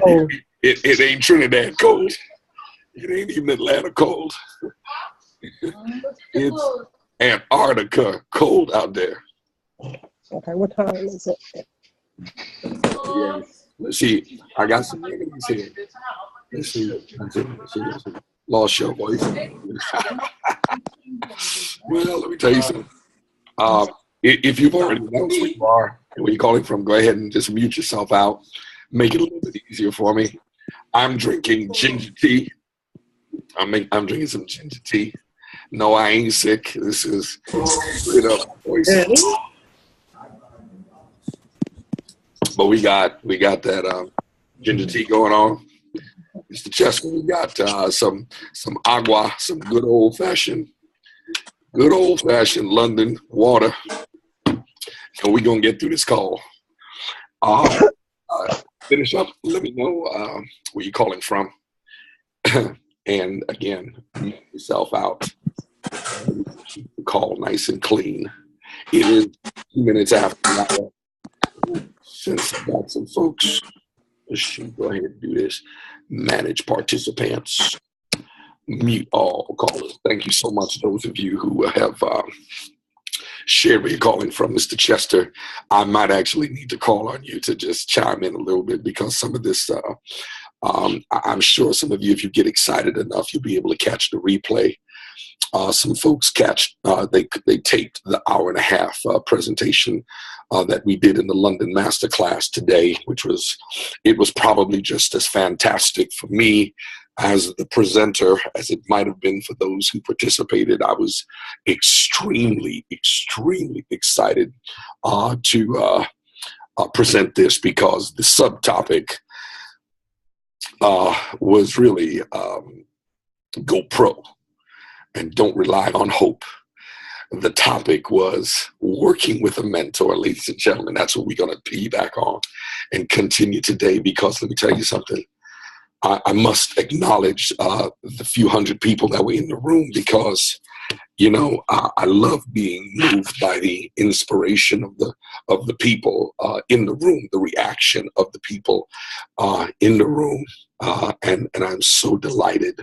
Oh. It ain't Trinidad cold. It ain't even Atlanta cold. It's Antarctica cold out there. Okay, what time is it? Yeah. Let's see. I got some negatives here. Let's see. Lost your voice. Well, let me tell you something. If you've already announced where you are and where you're calling from, go ahead and just mute yourself out. Make it a little bit easier for me. I'm drinking ginger tea. I'm drinking some ginger tea. No, I ain't sick. This is straight up voice. But we got that ginger tea going on. Mr. Chester, we got some agua, some good old fashioned London water. And we're gonna get through this call. Finish up. Let me know where you're calling from. And again, mute yourself out. Keep the call nice and clean. It is 2 minutes after that. Since I got some folks, let's go ahead and do this. Manage participants. Mute all callers. Thank you so much, those of you who have shared where you're calling from, Mr. Chester. I might actually need to call on you to just chime in a little bit because some of this, I'm sure some of you, if you get excited enough, you'll be able to catch the replay. Some folks they taped the hour-and-a-half presentation that we did in the London Masterclass today, it was probably just as fantastic for me as the presenter as it might have been for those who participated. I was extremely, extremely excited to present this because the subtopic was really go pro and don't rely on hope. The topic was working with a mentor, ladies and gentlemen. That's what we're going to piggyback on and continue today because let me tell you something. I must acknowledge the few hundred people that were in the room because, I love being moved by the inspiration of the people in the room, the reaction of the people in the room. And I'm so delighted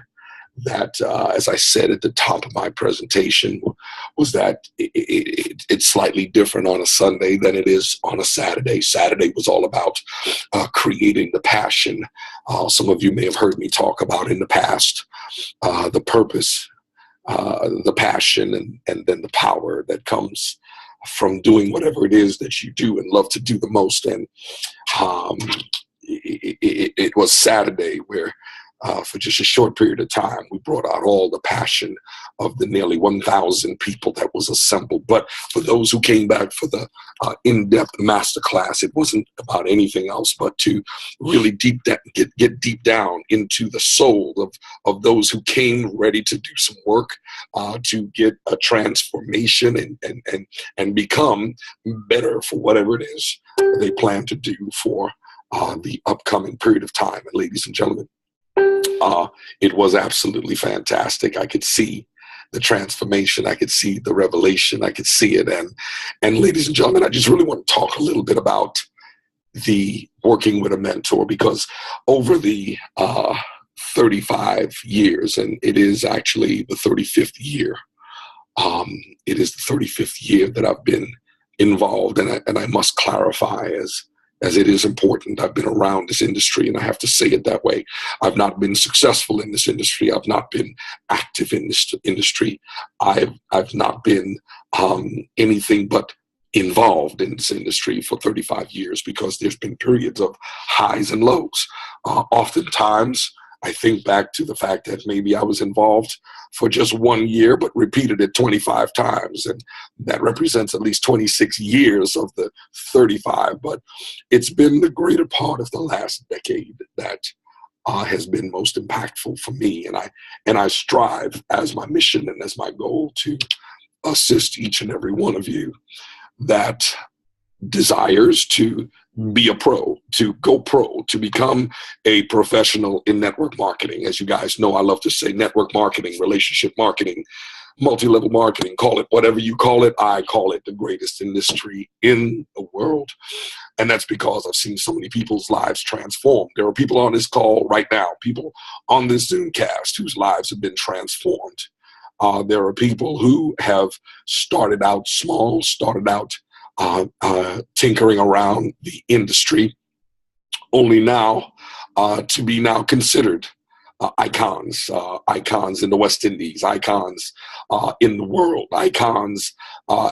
that, as I said at the top of my presentation, was that it's slightly different on a Sunday than it is on a Saturday. Saturday was all about creating the passion. Some of you may have heard me talk about in the past, the purpose, the passion, and then the power that comes from doing whatever it is that you do and love to do the most. And it was Saturday where for just a short period of time, we brought out all the passion of the nearly 1,000 people that was assembled. But for those who came back for the in-depth masterclass, it wasn't about anything else but to really get deep down into the soul of those who came ready to do some work, to get a transformation and become better for whatever it is they plan to do for the upcoming period of time. And ladies and gentlemen, it was absolutely fantastic. I could see the transformation. I could see the revelation. I could see it. And ladies and gentlemen, I just really want to talk a little bit about the working with a mentor because over the 35 years, and it is actually the 35th year, it is the 35th year that I've been involved. And I must clarify as it is important. I've been around this industry, and I have to say it that way. I've not been successful in this industry. I've not been active in this industry. I've not been anything but involved in this industry for 35 years because there's been periods of highs and lows. Oftentimes, I think back to the fact that maybe I was involved for just 1 year, but repeated it 25 times. And that represents at least 26 years of the 35. But it's been the greater part of the last decade that has been most impactful for me. And I strive as my mission and as my goal to assist each and every one of you that desires to be a pro, to go pro, to become a professional in network marketing. As you guys know, I love to say network marketing, relationship marketing, multi-level marketing, call it whatever you call it. I call it the greatest industry in the world. And that's because I've seen so many people's lives transformed. There are people on this call right now, people on this ZOOMcast whose lives have been transformed. There are people who have started out small, started out tinkering around the industry, only now to be now considered icons in the West Indies, icons in the world, icons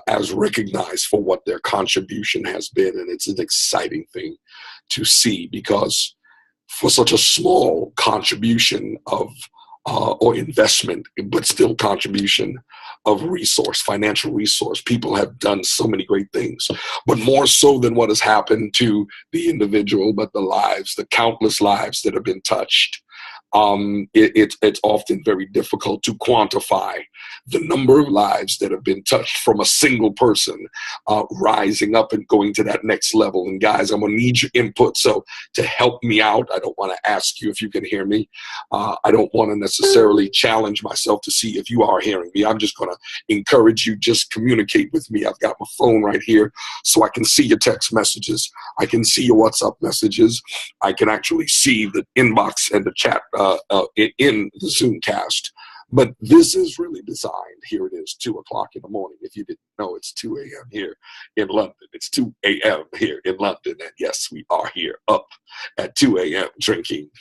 as recognized for what their contribution has been. And it's an exciting thing to see, because for such a small contribution of or investment, but still contribution of resource, financial resource, people have done so many great things. But more so than what has happened to the individual, but the lives, the countless lives that have been touched. It's often very difficult to quantify the number of lives that have been touched from a single person rising up and going to that next level. And guys, I'm gonna need your input. So to help me out, I don't want to ask you if you can hear me. I don't want to necessarily challenge myself to see if you are hearing me. I'm just gonna encourage you, just communicate with me. I've got my phone right here so I can see your text messages. I can see your WhatsApp messages. I can actually see the inbox and the chat in the ZOOMcast. But this is really designed. Here it is, 2 o'clock in the morning. If you didn't know, it's 2 a.m. here in London. It's 2 a.m. here in London. And yes, we are here up at 2 a.m. drinking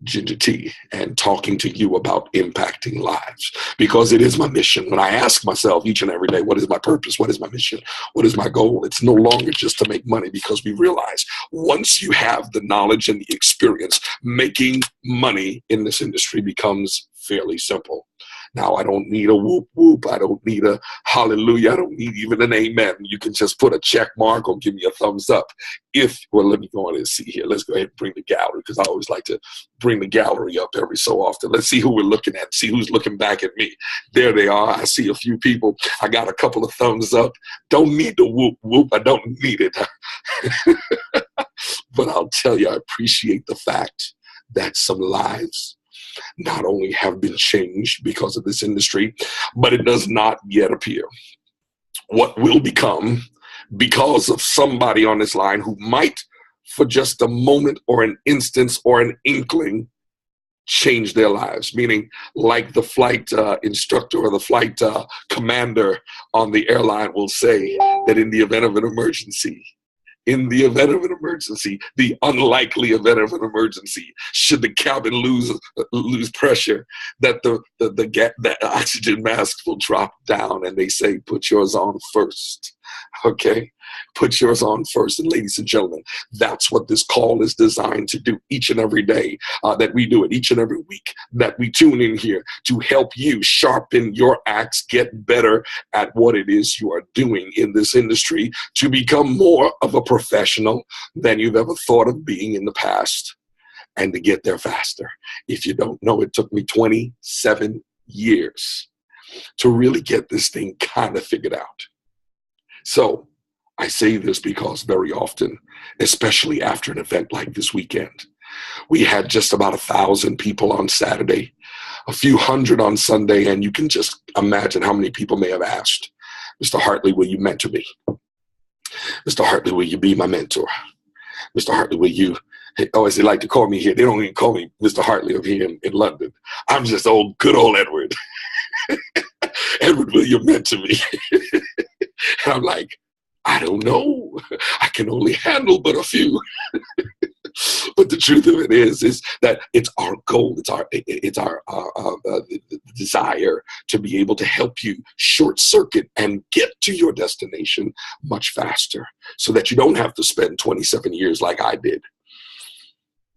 ginger tea and talking to you about impacting lives, because it is my mission. When I ask myself each and every day, what is my purpose? What is my mission? What is my goal? It's no longer just to make money, because we realize once you have the knowledge and the experience, making money in this industry becomes fairly simple. Now, I don't need a whoop whoop. I don't need a hallelujah. I don't need even an amen. You can just put a check mark or give me a thumbs up. Well, let me go on and see here. Let's go ahead and bring the gallery, because I always like to bring the gallery up every so often. Let's see who we're looking at, see who's looking back at me. There they are. I see a few people. I got a couple of thumbs up. Don't need the whoop whoop. I don't need it. But I'll tell you, I appreciate the fact that some lives not only have been changed because of this industry, but it does not yet appear what will become because of somebody on this line who might, for just a moment or an instance or an inkling, change their lives. Meaning, like the flight instructor or the flight commander on the airline will say that in the event of an emergency, the unlikely event of an emergency, should the cabin lose pressure, that the oxygen mask will drop down, and they say, put yours on first. Okay, put yours on first. And ladies and gentlemen, that's what this call is designed to do each and every day that we do it, each and every week that we tune in here to help you sharpen your axe, get better at what it is you are doing in this industry, to become more of a professional than you've ever thought of being in the past, and to get there faster. If you don't know, it took me 27 years to really get this thing kind of figured out. So I say this because very often, especially after an event like this weekend, we had just about 1,000 people on Saturday, a few hundred on Sunday, and you can just imagine how many people may have asked, Mr. Hartley, will you mentor me? Mr. Hartley, will you be my mentor? Mr. Hartley, will you, as they like to call me here, they don't even call me Mr. Hartley over here in London. I'm just good old Edward. Edward, will you mentor me? And I'm like, I don't know. I can only handle but a few. But the truth of it is that it's our goal. It's our desire to be able to help you short circuit and get to your destination much faster, so that you don't have to spend 27 years like I did,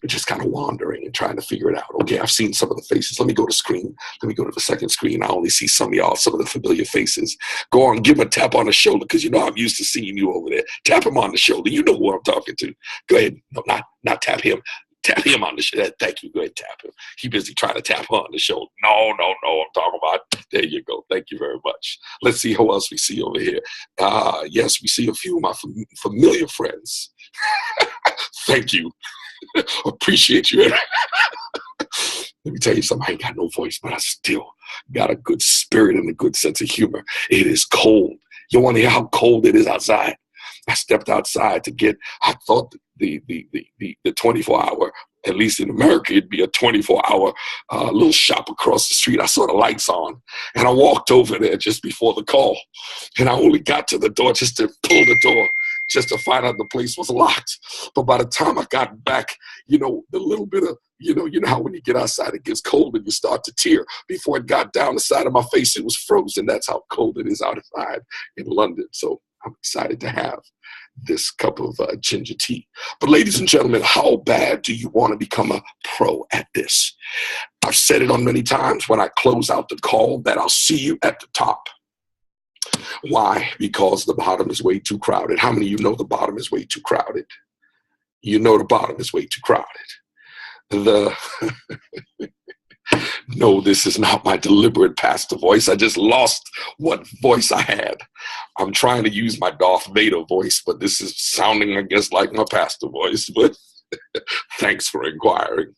just kind of wandering and trying to figure it out. Okay, I've seen some of the faces. Let me go to screen. Let me go to the second screen. I only see some of y'all, some of the familiar faces. Go on, give him a tap on the shoulder, because you know I'm used to seeing you over there. Tap him on the shoulder. You know who I'm talking to. Go ahead. No, not tap him. Tap him on the shoulder. Thank you. Go ahead, tap him. He busy trying to tap her on the shoulder. No. I'm talking about. There you go. Thank you very much. Let's see who else we see over here. Yes, we see a few of my familiar friends. Thank you. Appreciate you. Let me tell you something. I ain't got no voice, but I still got a good spirit and a good sense of humor. It is cold. You want to hear how cold it is outside? I stepped outside to get, I thought the 24-hour, at least in America, it'd be a 24-hour little shop across the street. I saw the lights on, and I walked over there just before the call. And I only got to the door just to pull the door, just to find out the place was locked. But by the time I got back, the little bit of, you know how when you get outside, it gets cold and you start to tear. Before it got down the side of my face, it was frozen. That's how cold it is outside in London. So I'm excited to have this cup of ginger tea. But ladies and gentlemen, how bad do you want to become a pro at this? I've said it on many times when I close out the call that I'll see you at the top. Why? Because the bottom is way too crowded. How many of you know the bottom is way too crowded? You know the bottom is way too crowded. No, this is not my deliberate pastor voice. I just lost what voice I had. I'm trying to use my Darth Vader voice, but this is sounding, I guess, like my pastor voice. But thanks for inquiring.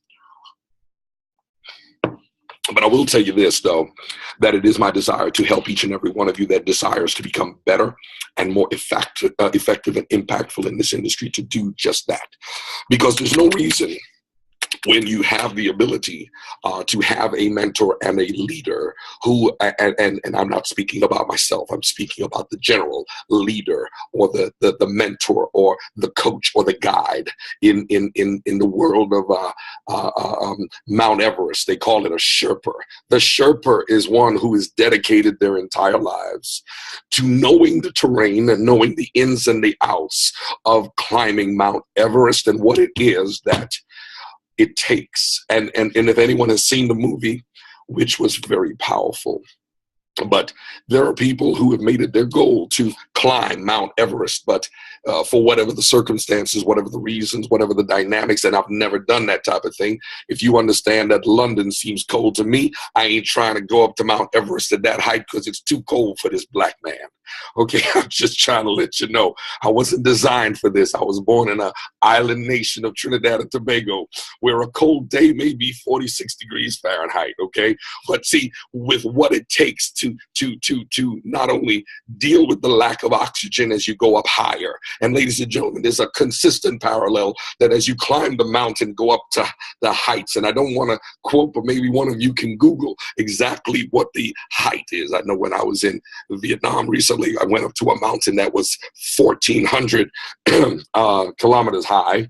But I will tell you this, though, that it is my desire to help each and every one of you that desires to become better and more effective and impactful in this industry to do just that. Because there's no reason when you have the ability to have a mentor and a leader who, and I'm not speaking about myself, I'm speaking about the general leader or the mentor or the coach or the guide in the world of Mount Everest. They call it a Sherpa. The Sherpa is one who has dedicated their entire lives to knowing the terrain and knowing the ins and the outs of climbing Mount Everest and what it is that it takes. And if anyone has seen the movie, which was very powerful, but there are people who have made it their goal to climb Mount Everest, but for whatever the circumstances, whatever the reasons, whatever the dynamics, and I've never done that type of thing. If you understand that London seems cold to me, I ain't trying to go up to Mount Everest at that height because it's too cold for this black man. Okay, I'm just trying to let you know I wasn't designed for this. I was born in an island nation of Trinidad and Tobago where a cold day may be 46 degrees Fahrenheit, okay? But see, with what it takes to not only deal with the lack of oxygen as you go up higher, and ladies and gentlemen, there's a consistent parallel that as you climb the mountain, go up to the heights, and I don't want to quote, but maybe one of you can Google exactly what the height is. I know when I was in Vietnam recently, I went up to a mountain that was 1,400 kilometers high.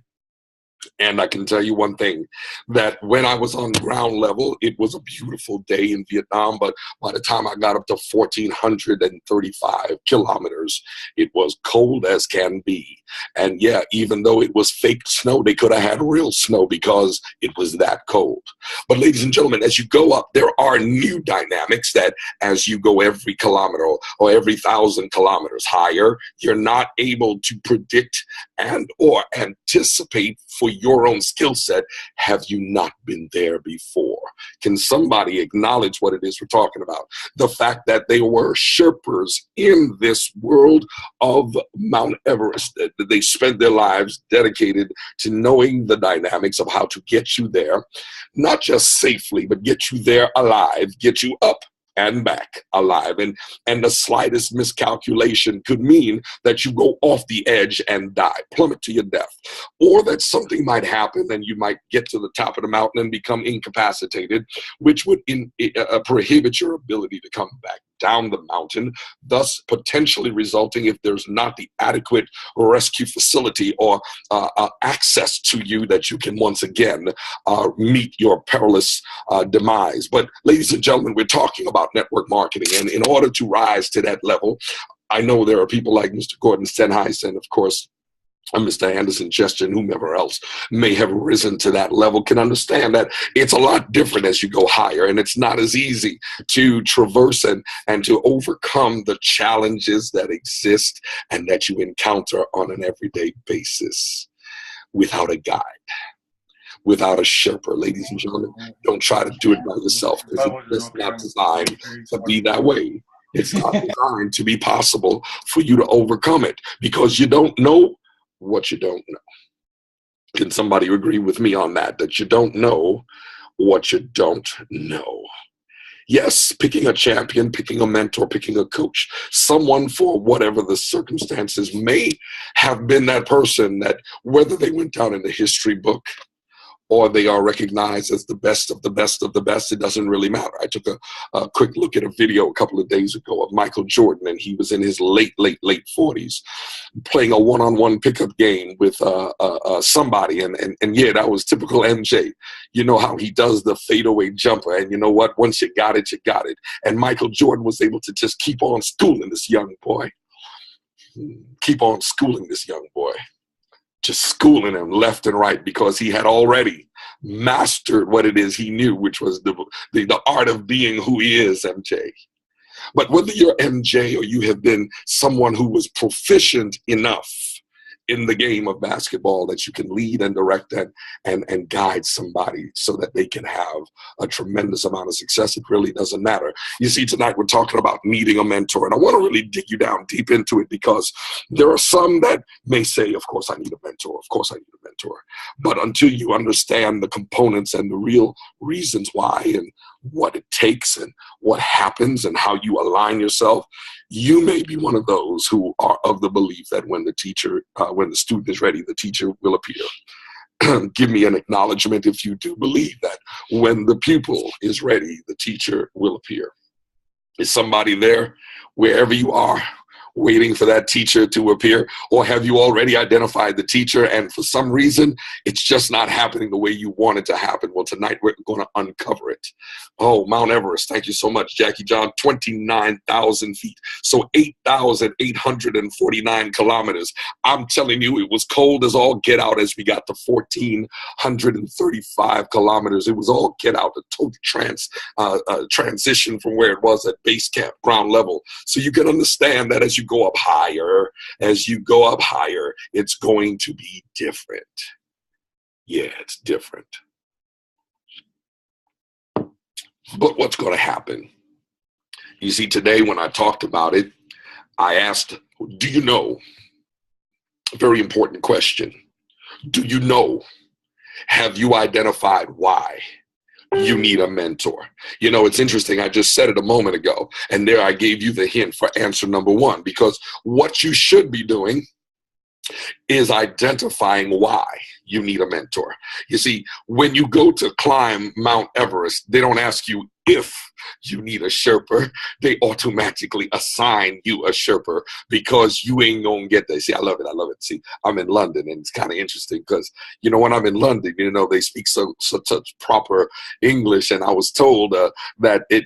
And I can tell you one thing, that when I was on ground level, it was a beautiful day in Vietnam. But by the time I got up to 1,435 kilometers, it was cold as can be. And yeah, even though it was fake snow, they could have had real snow because it was that cold. But ladies and gentlemen, as you go up, there are new dynamics that as you go every kilometer or every 1,000 kilometers higher, you're not able to predict and or anticipate for your own skill set. Have you not been there before? Can somebody acknowledge what it is we're talking about? The fact that they were Sherpas in this world of Mount Everest, that they spent their lives dedicated to knowing the dynamics of how to get you there, not just safely, but get you there alive, get you up and back alive. And the slightest miscalculation could mean that you go off the edge and die, plummet to your death, or that something might happen and you might get to the top of the mountain and become incapacitated, which would prohibit your ability to come back down the mountain, thus potentially resulting, if there's not the adequate rescue facility or access to you, that you can once again meet your perilous demise. But ladies and gentlemen, we're talking about network marketing, and in order to rise to that level, I know there are people like Mr. Gordon Stenheis and of course Mr. Anderson Chester and whomever else may have risen to that level can understand that it's a lot different as you go higher, and it's not as easy to traverse and to overcome the challenges that exist and that you encounter on an everyday basis without a guide, without a Sherpa. Ladies and gentlemen, don't try to do it by yourself, because it's not designed to be that way. It's not designed to be possible for you to overcome it, because you don't know what you don't know. Can somebody agree with me on that? That you don't know what you don't know. Yes, picking a champion, picking a mentor, picking a coach, someone for whatever the circumstances may have been that person that whether they went down in the history book or they are recognized as the best of the best of the best, it doesn't really matter. I took a quick look at a video a couple of days ago of Michael Jordan, and he was in his late 40s playing a one-on-one pickup game with somebody. And yeah, that was typical MJ. You know how he does the fadeaway jumper, and you know what? Once you got it, you got it. And Michael Jordan was able to just keep on schooling this young boy. Keep on schooling this young boy. Just schooling him left and right because he had already mastered what it is he knew, which was the art of being who he is, MJ. But whether you're MJ or you have been someone who was proficient enough in the game of basketball that you can lead and direct and guide somebody so that they can have a tremendous amount of success, it really doesn't matter. You see, tonight we're talking about needing a mentor, and I want to really dig you down deep into it because there are some that may say, of course I need a mentor, of course I need a mentor. But until you understand the components and the real reasons why and what it takes and what happens and how you align yourself, you may be one of those who are of the belief that when the student is ready, the teacher will appear. Give me an acknowledgement if you do believe that when the pupil is ready, the teacher will appear. Is somebody there wherever you are waiting for that teacher to appear? Or have you already identified the teacher and for some reason it's just not happening the way you want it to happen? Well, tonight we're going to uncover it. Oh, Mount Everest, thank you so much, Jackie John, 29,000 feet. So 8,849 kilometers. I'm telling you, it was cold as all get out as we got to 1,435 kilometers. It was all get out, a total transition from where it was at base camp, ground level. So you can understand that as you go up higher, it's going to be different. Yeah, it's different. But what's going to happen? You see, today when I talked about it, I asked, do you know? A very important question. Do you know? Have you identified why you need a mentor? You know, it's interesting. I just said it a moment ago, and there I gave you the hint for answer number one, because what you should be doing is identifying why you need a mentor. You see, when you go to climb Mount Everest, they don't ask you if you need a Sherpa, they automatically assign you a Sherpa because you ain't gonna get there. See, I love it. See, I'm in London, and it's kind of interesting because, you know, when I'm in London, you know, they speak such proper English, and I was told that it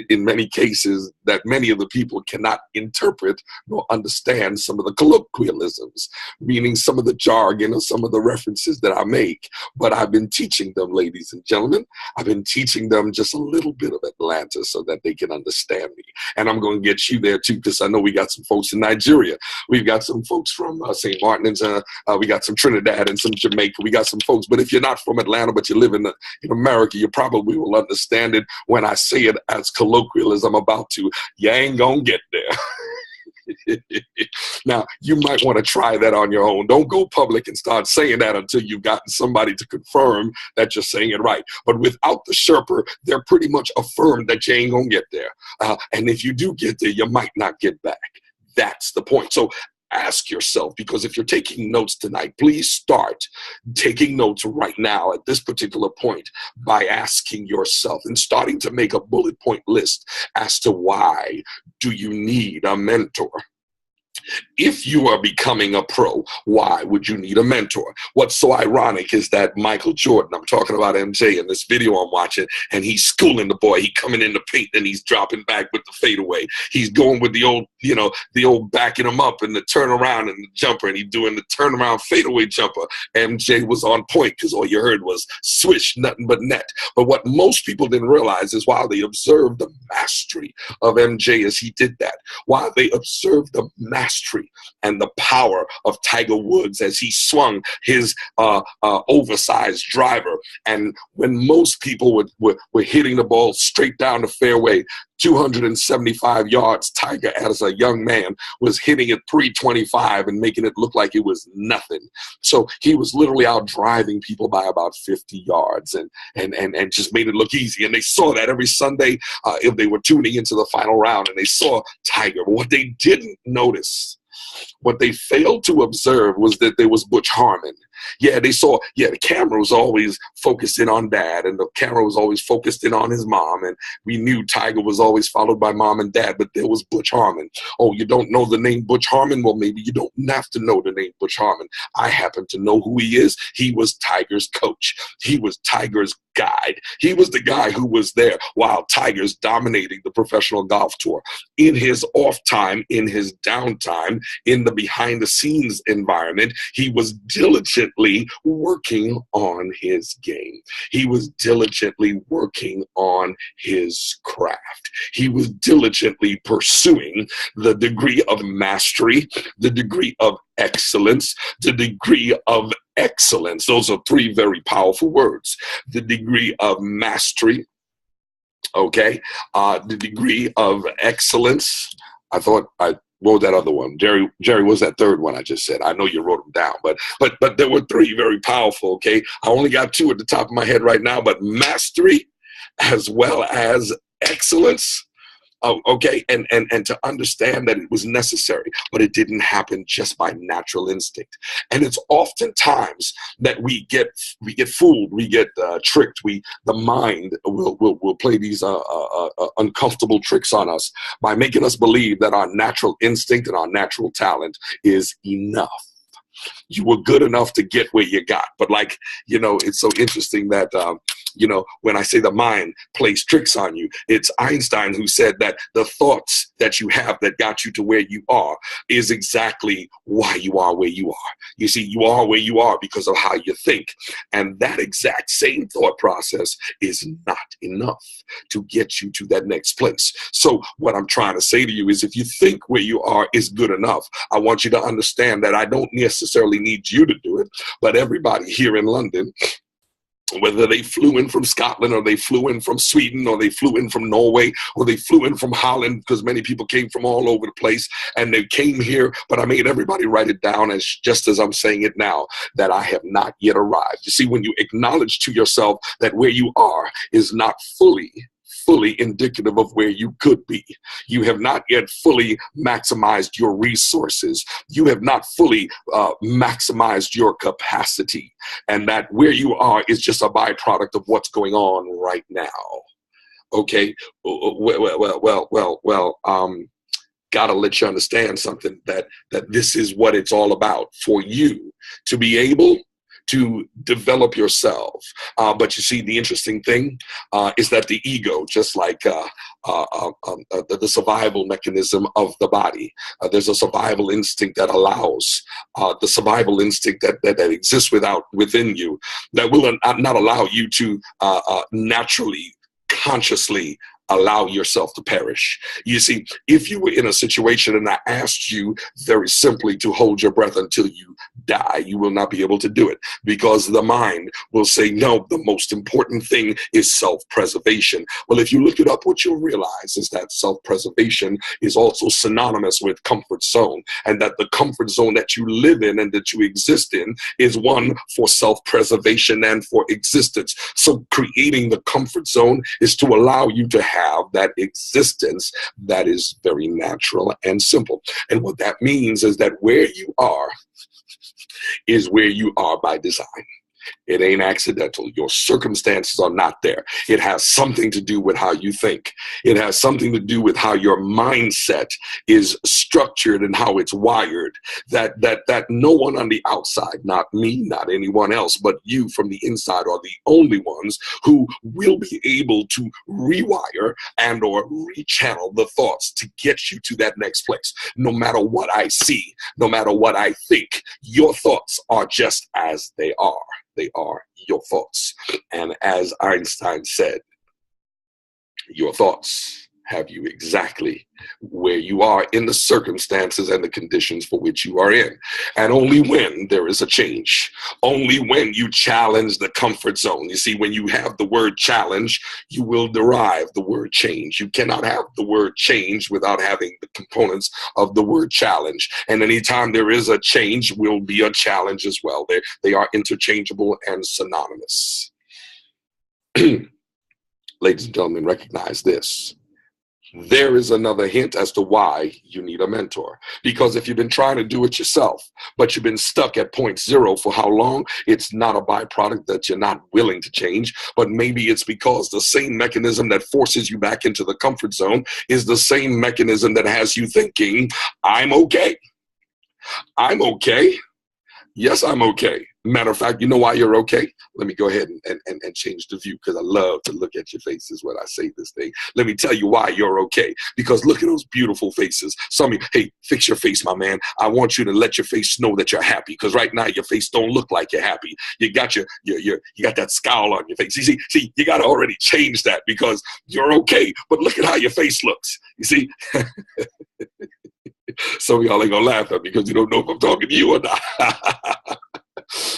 in many cases that many of the people cannot interpret nor understand some of the colloquialisms, meaning some of the jargon or some of the references that I make. But I've been teaching them, ladies and gentlemen, I've been teaching them just a little bit of Atlanta so that they can understand me. And I'm going to get you there too, because I know we got some folks in Nigeria. We've got some folks from St. Martin's. We got some Trinidad and some Jamaica. We got some folks. But if you're not from Atlanta, but you live in America, you probably will understand it when I say it as colloquial as I'm about to. You ain't going to get there. Now, you might want to try that on your own. Don't go public and start saying that until you've gotten somebody to confirm that you're saying it right. But without the Sherpa, they're pretty much affirmed that you ain't going to get there. And if you do get there, you might not get back. That's the point. So ask yourself, because if you're taking notes tonight, please start taking notes right now at this particular point by asking yourself and starting to make a bullet point list as to why do you need a mentor. If you are becoming a pro, why would you need a mentor? What's so ironic is that Michael Jordan, I'm talking about MJ in this video I'm watching, and he's schooling the boy. He coming in the paint and he's dropping back with the fadeaway. He's going with the old, the old backing him up and the turnaround and the jumper, and he's doing the turnaround fadeaway jumper. MJ was on point because all you heard was swish, nothing but net. But what most people didn't realize is while they observed the mastery of MJ as he did that, while they observed the mastery and the power of Tiger Woods as he swung his oversized driver. And when most people were hitting the ball straight down the fairway, 275 yards, Tiger, as a young man, was hitting it 325 and making it look like it was nothing. So he was literally out driving people by about 50 yards and just made it look easy. And they saw that every Sunday if they were tuning into the final round, and they saw Tiger. But what they didn't notice, what they failed to observe, was that there was Butch Harmon. Yeah, they saw, the camera was always focused in on dad, and the camera was always focused in on his mom, and we knew Tiger was always followed by mom and dad, but there was Butch Harmon. Oh, you don't know the name Butch Harmon? Well, maybe you don't have to know the name Butch Harmon. I happen to know who he is. He was Tiger's coach. He was Tiger's guide. He was the guy who was there while Tiger's dominating the professional golf tour. In his off time, in his downtime, in the behind the scenes environment, he was diligently working on his game. He was diligently working on his craft. He was diligently pursuing the degree of mastery, the degree of excellence, the degree of excellence. Those are three very powerful words. The degree of mastery, okay, the degree of excellence. What was that other one? Jerry, what was that third one I just said? I know you wrote them down, but there were three very powerful, okay? I only got two at the top of my head right now, but mastery as well as excellence. Oh, okay, and to understand that it was necessary, but it didn't happen just by natural instinct. And it's oftentimes that we get fooled, we get tricked. The mind will play these uncomfortable tricks on us by making us believe that our natural instinct and our natural talent is enough. You were good enough to get where you got. But it's so interesting that, when I say the mind plays tricks on you, it's Einstein who said that the thoughts that you have that got you to where you are is exactly why you are where you are. You see, you are where you are because of how you think. And that exact same thought process is not enough to get you to that next place. So what I'm trying to say to you is, if you think where you are is good enough, I want you to understand that I don't necessarily need you to do it, but everybody here in London, whether they flew in from Scotland or they flew in from Sweden or they flew in from Norway or they flew in from Holland, because many people came from all over the place and they came here, but I made everybody write it down just as I'm saying it now, that I have not yet arrived. You see, when you acknowledge to yourself that where you are is not fully indicative of where you could be. You have not yet fully maximized your resources. You have not fully maximized your capacity. And that where you are is just a byproduct of what's going on right now. Okay? Gotta let you understand something, that this is what it's all about for you to be able to develop yourself. But you see, the interesting thing is that the ego, just like the survival mechanism of the body, there's a survival instinct that allows, the survival instinct that exists within you, that will not allow you to naturally, consciously allow yourself to perish. You see, if you were in a situation and I asked you very simply to hold your breath until you die, you will not be able to do it, because the mind will say, no, the most important thing is self-preservation. Well, if you look it up, what you'll realize is that self-preservation is also synonymous with comfort zone, and that the comfort zone that you live in and that you exist in is one for self-preservation and for existence. So creating the comfort zone is to allow you to have that existence that is very natural and simple. And what that means is that where you are is where you are by design. It ain't accidental. Your circumstances are not there. It has something to do with how you think. It has something to do with how your mindset is structured and how it's wired. That no one on the outside, not me, not anyone else, but you from the inside are the only ones who will be able to rewire and or rechannel the thoughts to get you to that next place. No matter what I see, no matter what I think, your thoughts are just as they are. They are your thoughts. And as Einstein said, your thoughts have you exactly where you are in the circumstances and the conditions for which you are in. And only when there is a change, only when you challenge the comfort zone. You see, when you have the word challenge, you will derive the word change. You cannot have the word change without having the components of the word challenge. And anytime there is a change, will be a challenge as well. They are interchangeable and synonymous. Ladies and gentlemen, recognize this. There is another hint as to why you need a mentor. Because if you've been trying to do it yourself, but you've been stuck at point zero for how long, it's not a byproduct that you're not willing to change, but maybe it's because the same mechanism that forces you back into the comfort zone is the same mechanism that has you thinking, I'm okay. I'm okay. Yes, I'm okay. Matter of fact, you know why you're okay? Let me go ahead and change the view, because I love to look at your faces when I say this thing. Let me tell you why you're okay. Because look at those beautiful faces. Some of you, hey, fix your face, my man. I want you to let your face know that you're happy, because right now your face don't look like you're happy. You got you got that scowl on your face. You see, you got to already change that, because you're okay. But look at how your face looks. You see? Some of y'all ain't gonna laugh at me because you don't know if I'm talking to you or not.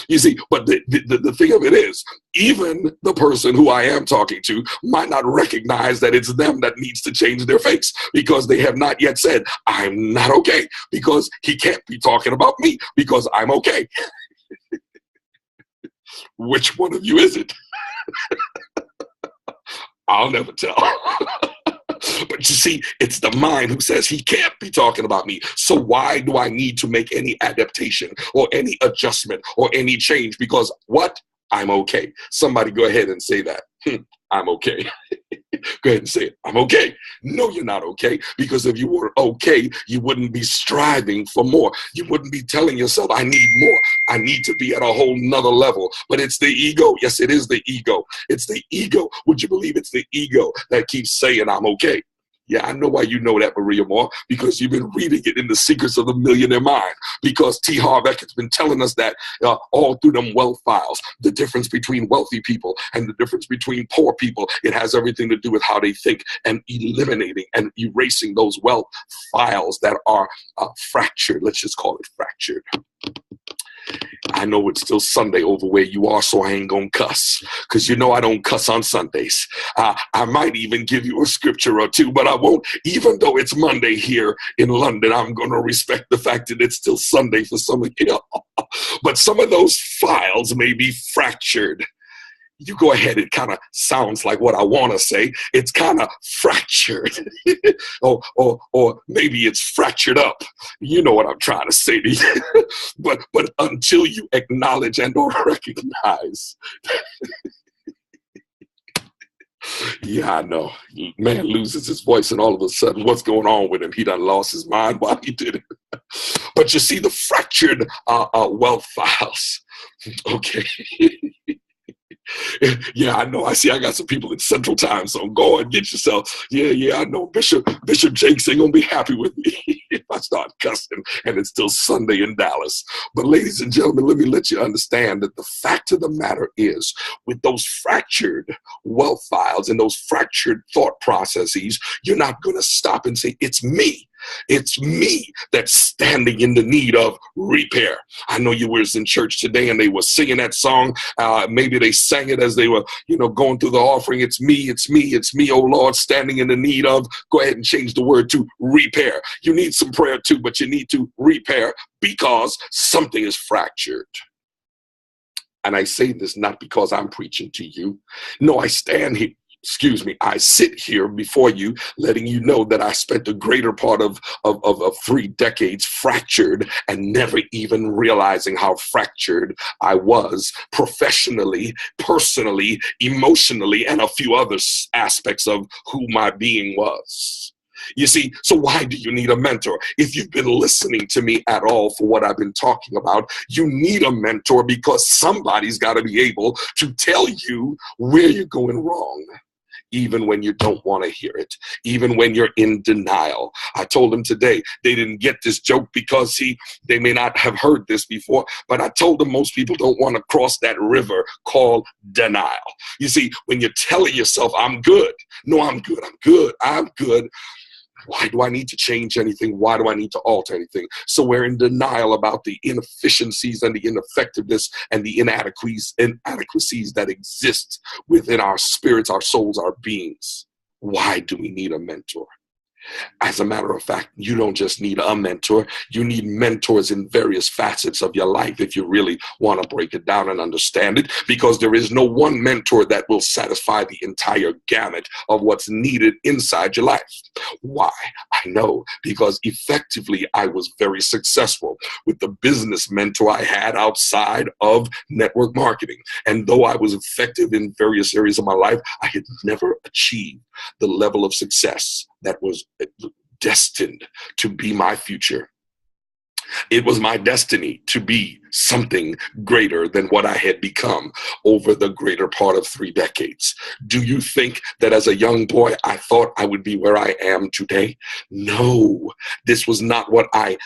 You see, but the thing of it is, even the person who I am talking to might not recognize that it's them that needs to change their face, because they have not yet said, I'm not okay, because he can't be talking about me because I'm okay. Which one of you is it? I'll never tell. But you see, it's the mind who says he can't be talking about me. So why do I need to make any adaptation or any adjustment or any change? Because what? I'm okay. Somebody go ahead and say that. I'm okay. Go ahead and say it. I'm okay. No, you're not okay. Because if you were okay, you wouldn't be striving for more. You wouldn't be telling yourself, I need more. I need to be at a whole nother level. But it's the ego. Yes, it is the ego. It's the ego. Would you believe it's the ego that keeps saying I'm okay? Yeah, I know why you know that, Maria Moore, because you've been reading it in The Secrets of the Millionaire Mind, because T. Harv Eckert's been telling us that all through them wealth files, the difference between wealthy people and the difference between poor people, it has everything to do with how they think, and eliminating and erasing those wealth files that are fractured. Let's just call it fractured. I know it's still Sunday over where you are, so I ain't gonna cuss, because you know I don't cuss on Sundays. I might even give you a scripture or two, but I won't. Even though it's Monday here in London, I'm gonna respect the fact that it's still Sunday for some of you. But some of those files may be fractured. You go ahead, it kind of sounds like what I want to say. It's kind of fractured. or maybe it's fractured up. You know what I'm trying to say to you. But until you acknowledge and or recognize. Yeah, I know. Man loses his voice and all of a sudden, what's going on with him? He done lost his mind while he did it. But you see the fractured wealth files. Okay. Yeah, I know. I got some people in Central Time, so go and get yourself. Yeah, I know. Bishop Jakes ain't gonna be happy with me if I start cussing and it's still Sunday in Dallas. But ladies and gentlemen, let me let you understand that the fact of the matter is, with those fractured wealth files and those fractured thought processes, you're not gonna stop and say, it's me. It's me that's standing in the need of repair. I know you was in church today and they were singing that song. Maybe they sang it as they were, going through the offering. It's me, oh Lord, standing in the need of. Go ahead and change the word to repair. You need some prayer too, but you need to repair because something is fractured. And I say this not because I'm preaching to you. No, I stand here. I sit here before you, letting you know that I spent the greater part of 3 decades fractured and never even realizing how fractured I was professionally, personally, emotionally, and a few other aspects of who my being was. You see, so why do you need a mentor? If you've been listening to me at all for what I've been talking about, you need a mentor because somebody's got to be able to tell you where you're going wrong. even when you don't want to hear it, even when you're in denial. I told them today, they didn't get this joke because they may not have heard this before, but I told them most people don't want to cross that river called denial. You see, when you're telling yourself, I'm good, no, I'm good, I'm good, I'm good. Why do I need to change anything? Why do I need to alter anything? So we're in denial about the inefficiencies and the ineffectiveness and the inadequacies that exist within our spirits, our souls, our beings. Why do we need a mentor? As a matter of fact, you don't just need a mentor, you need mentors in various facets of your life if you really want to break it down and understand it, because there is no one mentor that will satisfy the entire gamut of what's needed inside your life. Why? I know, because effectively I was very successful with the business mentor I had outside of network marketing. And though I was effective in various areas of my life, I had never achieved the level of success that was destined to be my future. It was my destiny to be something greater than what I had become over the greater part of 3 decades. Do you think that as a young boy, I thought I would be where I am today? No, this was not what I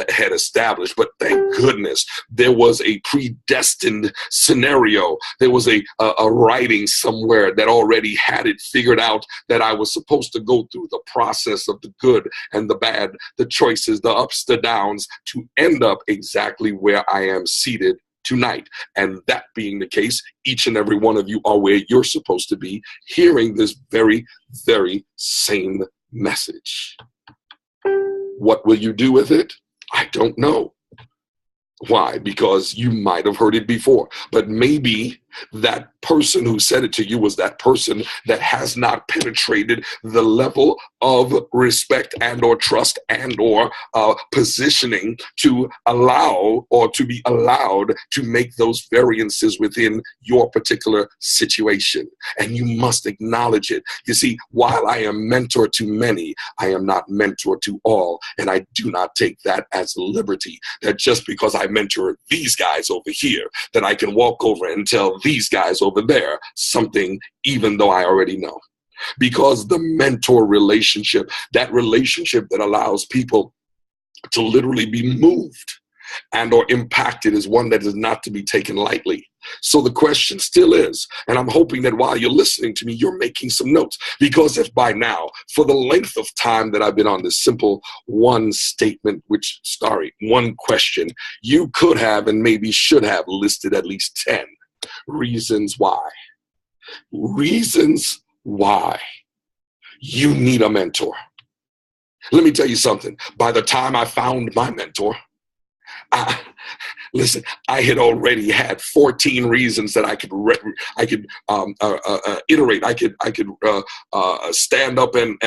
had established, but thank goodness there was a predestined scenario. There was a writing somewhere that already had it figured out that I was supposed to go through the process of the good and the bad, the choices, the ups, the downs, to end up exactly where I am seated tonight. And that being the case, each and every one of you are where you're supposed to be, hearing this very, very same message. What will you do with it? I don't know. Why? Because you might have heard it before, but maybe that person who said it to you was that person that has not penetrated the level of respect and or trust and or positioning to allow or to be allowed to make those variances within your particular situation. And you must acknowledge it. You see, while I am mentor to many, I am not mentor to all. And I do not take that as liberty, that just because I mentor these guys over here, that I can walk over and tell these guys over there something, even though I already know. Because the mentor relationship, that relationship that allows people to literally be moved and or impacted, is one that is not to be taken lightly. So the question still is, and I'm hoping that while you're listening to me, you're making some notes, because if by now, for the length of time that I've been on this simple one question, you could have and maybe should have listed at least 10 reasons why. Reasons why you need a mentor. Let me tell you something. By the time I found my mentor, I had already had 14 reasons that I could iterate. I could stand up and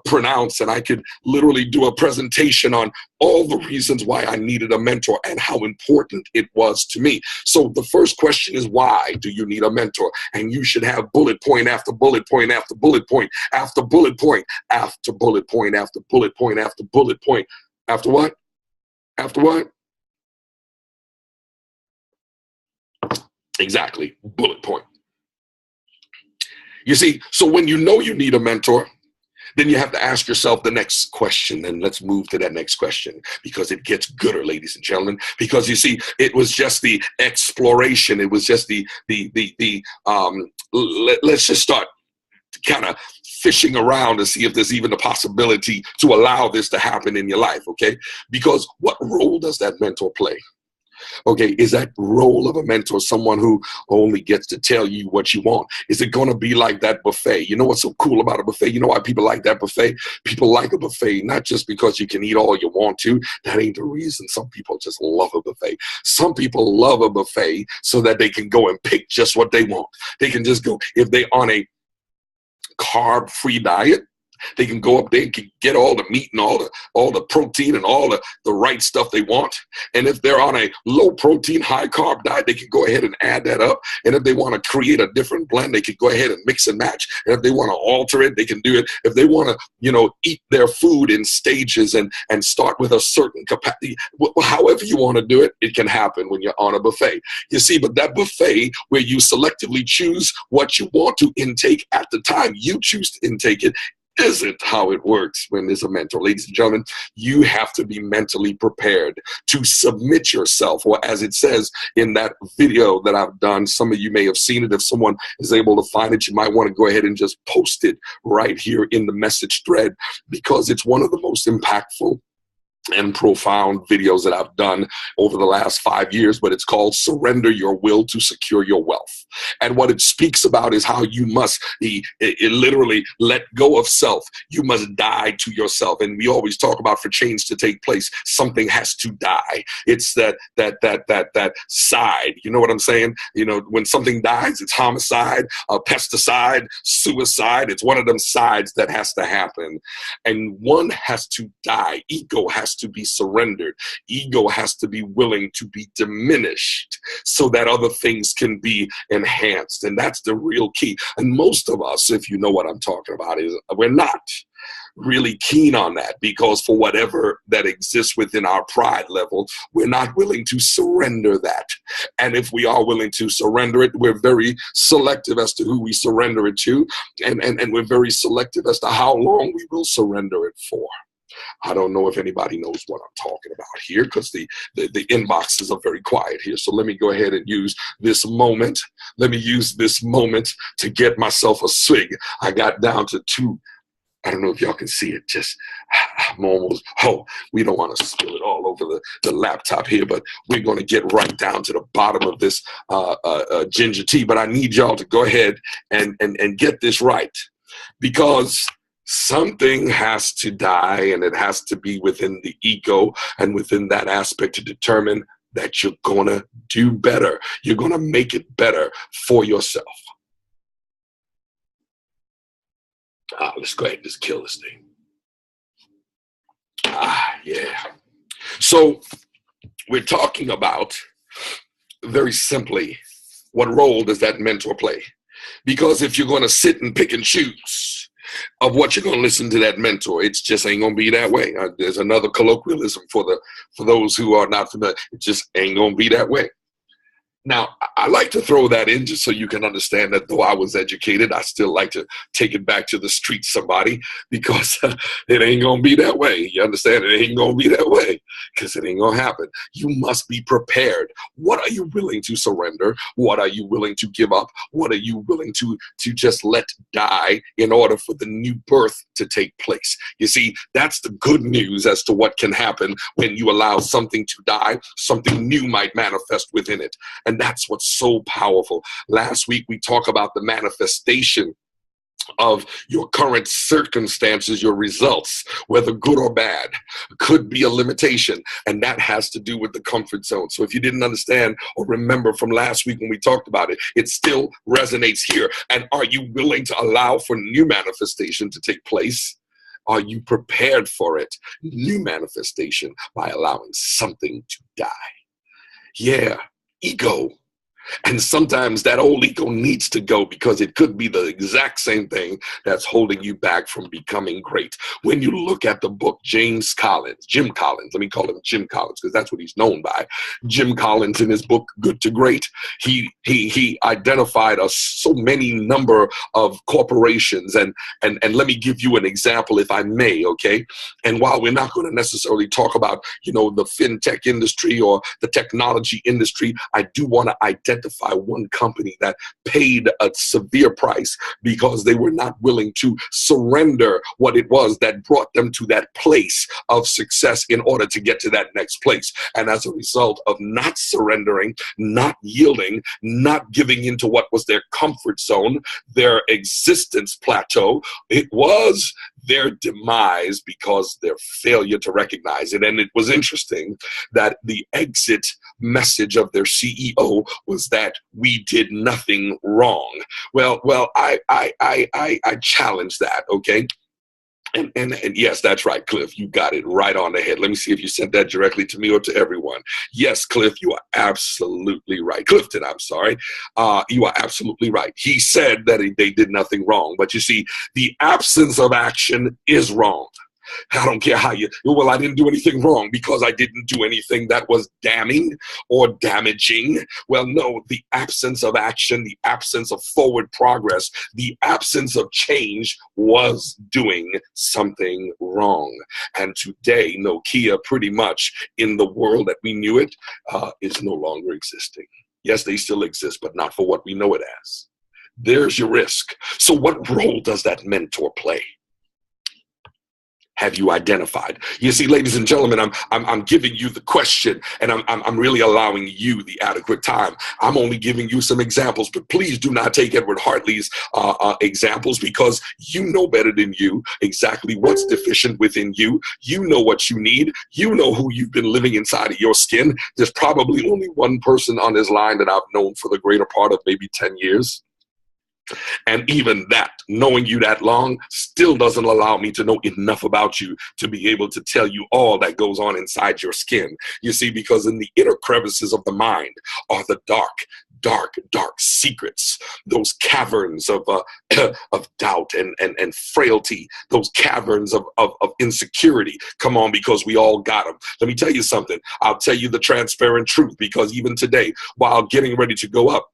pronounce, and I could literally do a presentation on all the reasons why I needed a mentor and how important it was to me. So the first question is, why do you need a mentor? And you should have bullet point after bullet point after bullet point after bullet point after bullet point after bullet point after bullet point. After what? After what? Exactly, bullet point. You see, so when you know you need a mentor, then you have to ask yourself the next question, and let's move to that next question, because it gets gooder, ladies and gentlemen. Because you see, it was just the exploration. It was just let's just start kind of fishing around to see if there's even a possibility to allow this to happen in your life, okay? Because what role does that mentor play? Okay, is that role of a mentor someone who only gets to tell you what you want? Is it going to be like that buffet? You know what's so cool about a buffet? You know why people like that buffet? People like a buffet not just because you can eat all you want to. That ain't the reason. Some people just love a buffet. Some people love a buffet so that they can go and pick just what they want. They can just go, if they're on a carb-free diet, They can go up there and can get all the meat and all the protein and all the right stuff they want. And if they're on a low protein, high carb diet, they can go ahead and add that up. And if they want to create a different blend, they can go ahead and mix and match. And if they want to alter it, they can do it. If they want to, eat their food in stages and start with a certain capacity, however you want to do it, it can happen when you're on a buffet. You see, but that buffet where you selectively choose what you want to intake at the time you choose to intake it isn't how it works when there's a mentor. Ladies and gentlemen, you have to be mentally prepared to submit yourself, or as it says in that video that I've done, some of you may have seen it. If someone is able to find it, you might want to go ahead and just post it right here in the message thread, because it's one of the most impactful and profound videos that I've done over the last 5 years, but it's called Surrender Your Will to Secure Your Wealth. And what it speaks about is how you must literally let go of self. You must die to yourself. And we always talk about, for change to take place, something has to die. It's that side. You know what I'm saying? When something dies, it's homicide, pesticide, suicide. It's one of them sides that has to happen. And one has to die. Ego has to be surrendered. Ego has to be willing to be diminished so that other things can be enhanced. And that's the real key. And most of us, if you know what I'm talking about, is we're not really keen on that, because for whatever that exists within our pride level, we're not willing to surrender that. And if we are willing to surrender it, we're very selective as to who we surrender it to. And we're very selective as to how long we will surrender it for. I don't know if anybody knows what I'm talking about here, because the inboxes are very quiet here. So let me go ahead and use this moment. Let me use this moment to get myself a swig. I got down to 2. I don't know if y'all can see it. I'm almost, we don't want to spill it all over the laptop here, but we're going to get right down to the bottom of this ginger tea. But I need y'all to go ahead and get this right, because something has to die, and it has to be within the ego and within that aspect to determine that you're going to do better. You're going to make it better for yourself. Let's go ahead and just kill this thing. Yeah. So we're talking about, very simply, what role does that mentor play? Because if you're going to sit and pick and choose of what you're going to listen to that mentor, it's just ain't going to be that way. There's another colloquialism for those who are not familiar. It just ain't going to be that way. Now, I like to throw that in just so you can understand that though I was educated, I still like to take it back to the street, somebody, because it ain't going to be that way. You understand? It ain't going to be that way, because it ain't going to happen. You must be prepared. What are you willing to surrender? What are you willing to give up? What are you willing to just let die in order for the new birth to take place? You see, that's the good news as to what can happen when you allow something to die. Something new might manifest within it. And that's what's so powerful. Last week, we talked about the manifestation of your current circumstances, your results, whether good or bad, could be a limitation. And that has to do with the comfort zone. So if you didn't understand or remember from last week when we talked about it, it still resonates here. And are you willing to allow for new manifestation to take place? Are you prepared for it? New manifestation by allowing something to die. Yeah. Ego. And sometimes that old ego needs to go, because it could be the exact same thing that's holding you back from becoming great. When you look at the book, Jim Collins, let me call him Jim Collins because that's what he's known by. Jim Collins, in his book, Good to Great, he identified so many number of corporations. And let me give you an example, if I may, okay? And while we're not going to necessarily talk about, the fintech industry or the technology industry, I do want to identify one company that paid a severe price because they were not willing to surrender what it was that brought them to that place of success in order to get to that next place. And as a result of not surrendering, not yielding, not giving into what was their comfort zone, their existence plateau, it was their demise because their failure to recognize it. And it was interesting that the exit message of their CEO was that we did nothing wrong. Well, I challenge that, okay? And yes, that's right, Cliff. You got it right on the head. Let me see if you sent that directly to me or to everyone. Yes, Cliff, you are absolutely right. Clifton, I'm sorry. You are absolutely right. He said that they did nothing wrong. But you see, the absence of action is wrong. I don't care how well, I didn't do anything wrong because I didn't do anything that was damning or damaging. Well, no, the absence of action, the absence of forward progress, the absence of change was doing something wrong. And today, Nokia pretty much in the world that we knew it is no longer existing. Yes, they still exist, but not for what we know it as. There's your risk. So what role does that mentor play? Have you identified? You see, ladies and gentlemen, I'm giving you the question, and I'm really allowing you the adequate time. I'm only giving you some examples, but please do not take Edward Hartley's examples, because you know better than you exactly what's deficient within you. You know what you need. You know who you've been living inside of your skin. There's probably only one person on this line that I've known for the greater part of maybe 10 years. And even that, knowing you that long, still doesn't allow me to know enough about you to be able to tell you all that goes on inside your skin. You see, because in the inner crevices of the mind are the dark secrets, those caverns of doubt and frailty, those caverns of insecurity. Come on, because we all got them. Let me tell you something. I'll tell you the transparent truth, because even today, while getting ready to go up,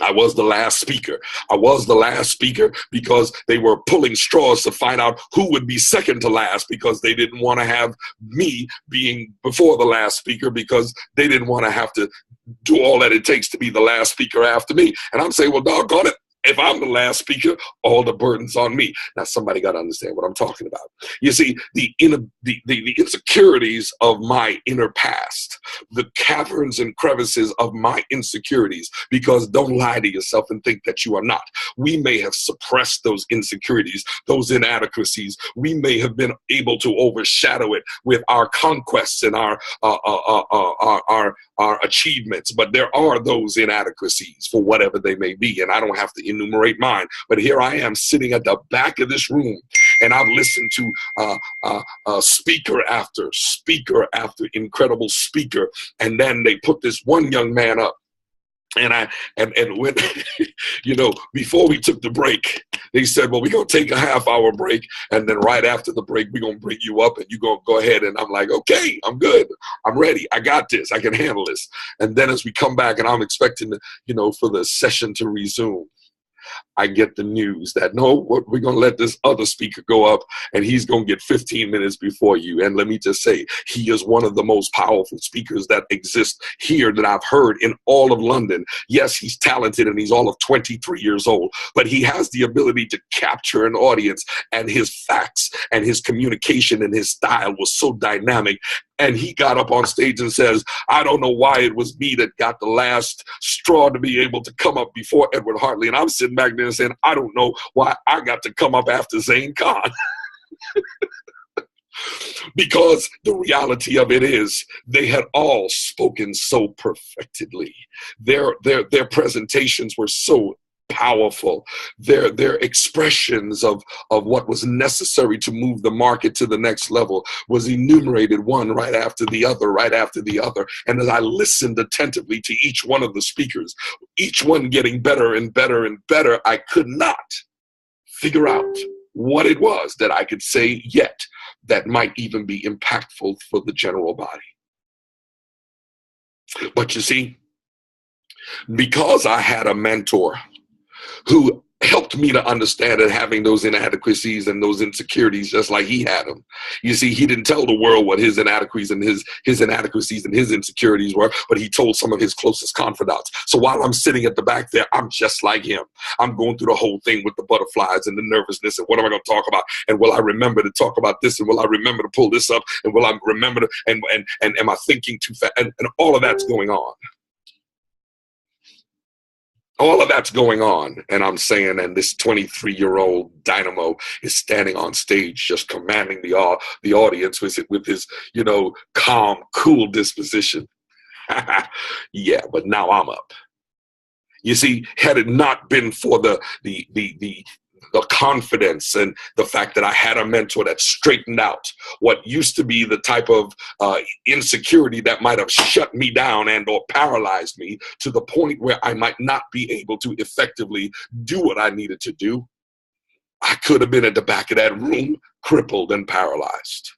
I was the last speaker. I was the last speaker because they were pulling straws to find out who would be second to last, because they didn't want to have me being before the last speaker, because they didn't want to have to do all that it takes to be the last speaker after me. And I'm saying, well, doggone it. If I'm the last speaker, all the burden's on me. Now, somebody got to understand what I'm talking about. You see, the insecurities of my inner past, the caverns and crevices of my insecurities, because don't lie to yourself and think that you are not. We may have suppressed those insecurities, those inadequacies. We may have been able to overshadow it with our conquests and our achievements, but there are those inadequacies for whatever they may be, and I don't have to enumerate mine. But here I am sitting at the back of this room, and I've listened to speaker after incredible speaker, and then they put this one young man up. And when, before we took the break, they said, well, we're going to take a half-hour break, and then right after the break, we're going to bring you up, and you're going to go ahead. And I'm like, okay, I'm good. I'm ready. I got this. I can handle this. And then as we come back, and I'm expecting, for the session to resume, I get the news that, no, we're going to let this other speaker go up, and he's going to get 15 minutes before you. And let me just say, he is one of the most powerful speakers that exist here that I've heard in all of London. Yes, he's talented, and he's all of 23 years old, but he has the ability to capture an audience, and his facts and his communication and his style was so dynamic. And he got up on stage and says, I don't know why it was me that got the last straw to be able to come up before Edward Hartley. And I'm sitting back there and saying, I don't know why I got to come up after Zane Khan. Because the reality of it is they had all spoken so perfectly. Their presentations were so powerful. Their expressions of what was necessary to move the market to the next level was enumerated one right after the other. And as I listened attentively to each one of the speakers, each one getting better and better and better, I could not figure out what it was that I could say yet that might even be impactful for the general body. But you see, because I had a mentor who helped me to understand that having those inadequacies and those insecurities just like he had them. You see, he didn't tell the world what his inadequacies and his inadequacies and his insecurities were, but he told some of his closest confidants. So while I'm sitting at the back there, I'm just like him. I'm going through the whole thing with the butterflies and the nervousness and what am I going to talk about? And will I remember to talk about this? And will I remember to pull this up? And will I remember to, and am I thinking too fast? And all of that's going on. All of that's going on, and I'm saying, and this 23-year-old dynamo is standing on stage just commanding the audience with his, calm, cool disposition. Yeah, but now I'm up. You see, had it not been for the the confidence and the fact that I had a mentor that straightened out what used to be the type of insecurity that might have shut me down and or paralyzed me to the point where I might not be able to effectively do what I needed to do. I could have been at the back of that room, crippled and paralyzed.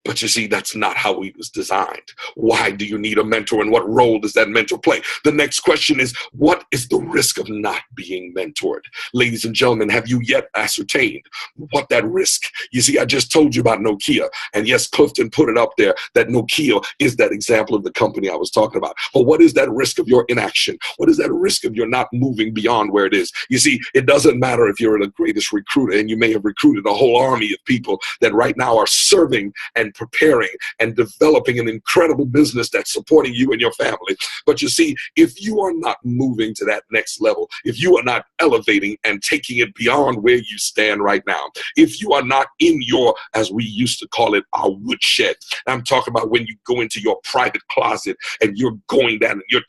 But you see, that's not how he was designed. Why do you need a mentor, and what role does that mentor play? The next question is, what is the risk of not being mentored? Ladies and gentlemen, have you yet ascertained what that risk? You see, I just told you about Nokia, and yes, Clifton put it up there that Nokia is that example of the company I was talking about. But what is that risk of your inaction? What is that risk of your not moving beyond where it is? You see, it doesn't matter if you're the greatest recruiter, and you may have recruited a whole army of people that right now are serving and preparing and developing an incredible business that's supporting you and your family. But you see, if you are not moving to that next level, if you are not elevating and taking it beyond where you stand right now, if you are not in your, as we used to call it, our woodshed. I'm talking about when you go into your private closet and you're going down and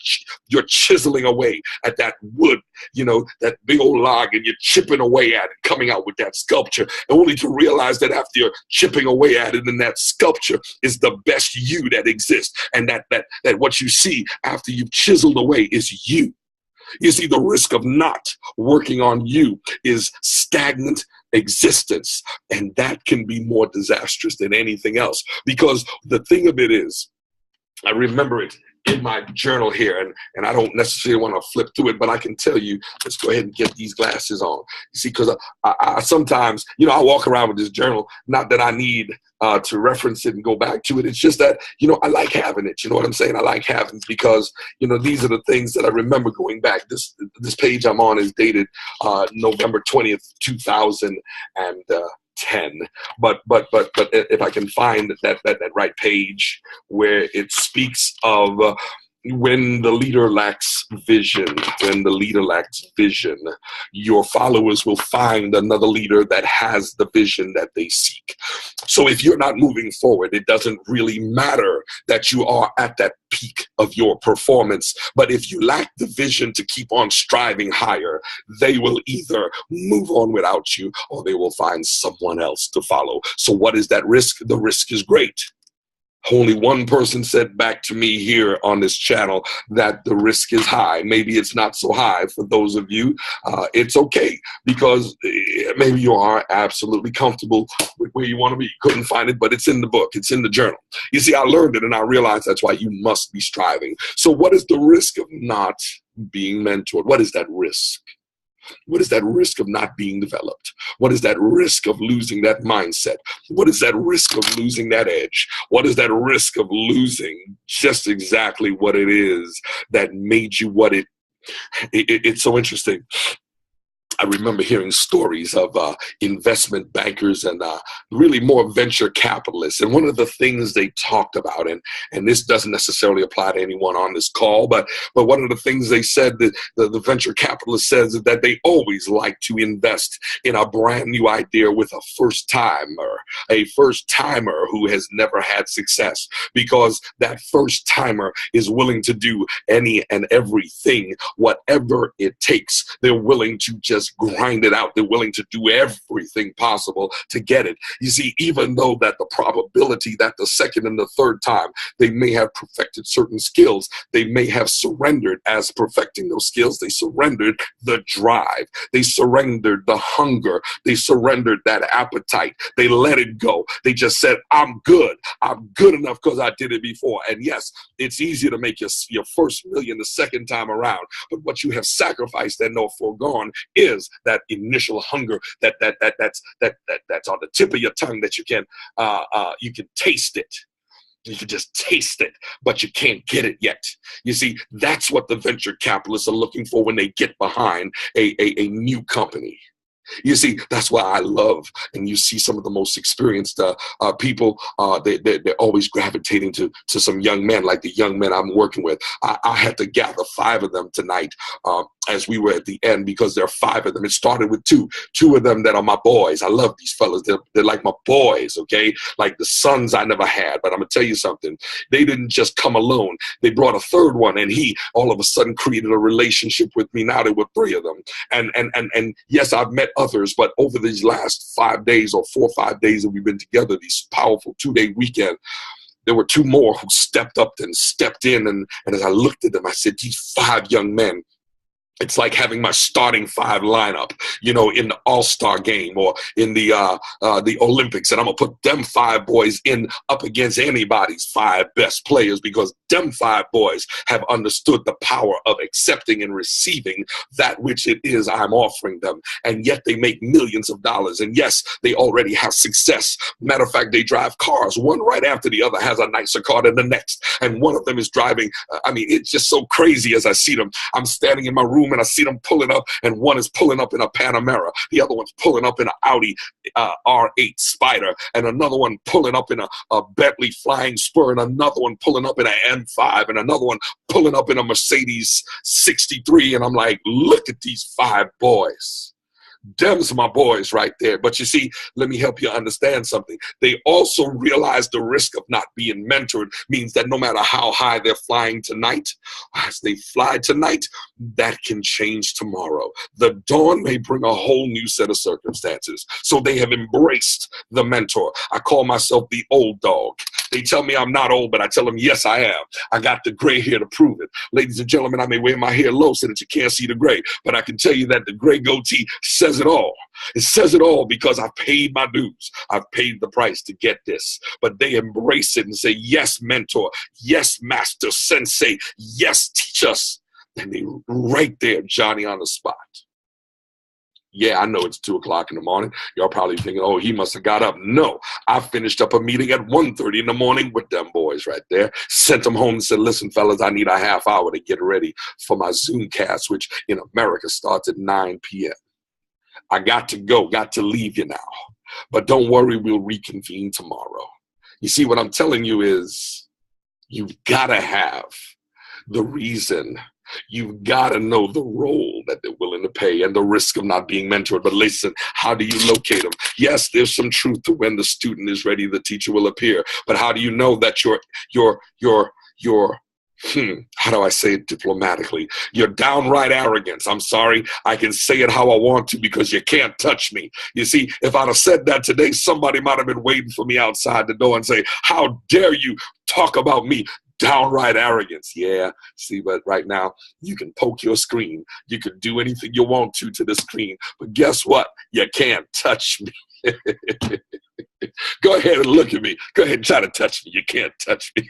you're chiseling away at that wood, you know, that big old log, and you're chipping away at it, coming out with that sculpture, only to realize that after you're chipping away at it, and that sculpture is the best you that exists, and that what you see after you've chiseled away is you. You see, the risk of not working on you is stagnant existence, and that can be more disastrous than anything else. Because the thing of it is, I remember it in my journal here, and I don't necessarily want to flip through it, but I can tell you, let's go ahead and get these glasses on. You see, because I sometimes, you know, I walk around with this journal, not that I need to reference it and go back to it. It's just that, you know, I like having it. You know what I'm saying? I like having it because, you know, these are the things that I remember going back. This page I'm on is dated November 20th, 2010. But if I can find that right page where it speaks of when the leader lacks vision, your followers will find another leader that has the vision that they seek. So if you're not moving forward, it doesn't really matter that you are at that peak of your performance. But if you lack the vision to keep on striving higher, they will either move on without you, or they will find someone else to follow. So what is that risk? The risk is great. Only one person said back to me here on this channel that the risk is high. Maybe it's not so high for those of you. It's okay, because maybe you are absolutely comfortable with where you want to be. Couldn't find it, but it's in the book. It's in the journal. You see, I learned it, and I realized that's why you must be striving. So what is the risk of not being mentored? What is that risk? What is that risk of not being developed? What is that risk of losing that mindset? What is that risk of losing that edge? What is that risk of losing just exactly what it is that made you what it's so interesting. I remember hearing stories of investment bankers and really more venture capitalists. And one of the things they talked about, and this doesn't necessarily apply to anyone on this call, but one of the things they said that the venture capitalist says is that they always like to invest in a brand new idea with a first timer who has never had success, because that first timer is willing to do any and everything, whatever it takes. They're willing to just grind it out. They're willing to do everything possible to get it. You see, even though that the probability that the second and the third time they may have perfected certain skills, they may have surrendered as perfecting those skills. They surrendered the drive. They surrendered the hunger. They surrendered that appetite. They let it go. They just said, I'm good. I'm good enough because I did it before. And yes, it's easier to make your first million the second time around. But what you have sacrificed and or foregone is that initial hunger that's on the tip of your tongue, that you can taste it. You can just taste it, but you can't get it yet. You see, that's what the venture capitalists are looking for when they get behind a new company. You see, that's why I love, and you see some of the most experienced people, they're always gravitating to some young men, like the young men I'm working with. I had to gather 5 of them tonight as we were at the end, because there are 5 of them. It started with 2 of them that are my boys. I love these fellas. They're like my boys, okay? Like the sons I never had. But I'm going to tell you something. They didn't just come alone. They brought a 3rd one, and he all of a sudden created a relationship with me. Now there were 3 of them. And yes, I've met others, but over these last 5 days or 4 or 5 days that we've been together, these powerful 2-day weekend, there were 2 more who stepped up and stepped in. And as I looked at them, I said, these 5 young men, it's like having my starting 5 lineup, you know, in the All-Star game or in the Olympics. And I'm going to put them 5 boys in up against anybody's 5 best players, because them 5 boys have understood the power of accepting and receiving that which it is I'm offering them. And yet they make millions of dollars. And yes, they already have success. Matter of fact, they drive cars. One right after the other has a nicer car than the next. And one of them is driving. I mean, it's just so crazy as I see them. I'm standing in my room and I see them pulling up, and one is pulling up in a Panamera. The other one's pulling up in an Audi R8 Spider, and another one pulling up in a Bentley Flying Spur, and another one pulling up in an M5, and another one pulling up in a Mercedes 63. And I'm like, look at these 5 boys. Them's my boys right there. But you see, let me help you understand something. They also realize the risk of not being mentored means that no matter how high they're flying tonight, as they fly tonight, that can change tomorrow. The dawn may bring a whole new set of circumstances. So they have embraced the mentor. I call myself the old dog. They tell me I'm not old, but I tell them, yes, I am. I got the gray hair to prove it. Ladies and gentlemen, I may wear my hair low so that you can't see the gray, but I can tell you that the gray goatee says it all. It says it all because I've paid my dues. I've paid the price to get this. But they embrace it and say, yes, mentor. Yes, master, sensei. Yes, teach us. And they right there, Johnny on the spot. Yeah, I know it's 2 o'clock in the morning. Y'all probably thinking, oh, he must have got up. No, I finished up a meeting at 1:30 in the morning with them boys right there. Sent them home and said, listen, fellas, I need a half hour to get ready for my ZOOMcast, which in America starts at 9 p.m. I got to go, got to leave you now. But don't worry, we'll reconvene tomorrow. You see, what I'm telling you is you've got to have the reason. You've got to know the role that they're willing to pay and the risk of not being mentored. But listen, how do you locate them? Yes, there's some truth to when the student is ready, the teacher will appear. But how do you know that how do I say it diplomatically? Your downright arrogance. I'm sorry, I can say it how I want to because you can't touch me. You see, if I'd have said that today, somebody might have been waiting for me outside the door and say, how dare you talk about me? Downright arrogance. Yeah, see, but right now you can poke your screen. You can do anything you want to the screen. But guess what? You can't touch me. Go ahead and look at me. Go ahead and try to touch me. You can't touch me.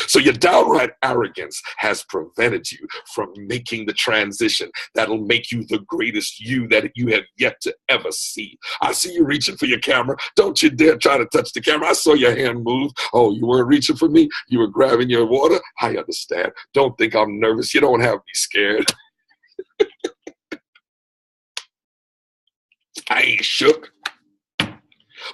So your downright arrogance has prevented you from making the transition that'll make you the greatest you that you have yet to ever see. I see you reaching for your camera. Don't you dare try to touch the camera. I saw your hand move. Oh, you weren't reaching for me? You were grabbing your water? I understand. Don't think I'm nervous. You don't have me scared. I ain't shook.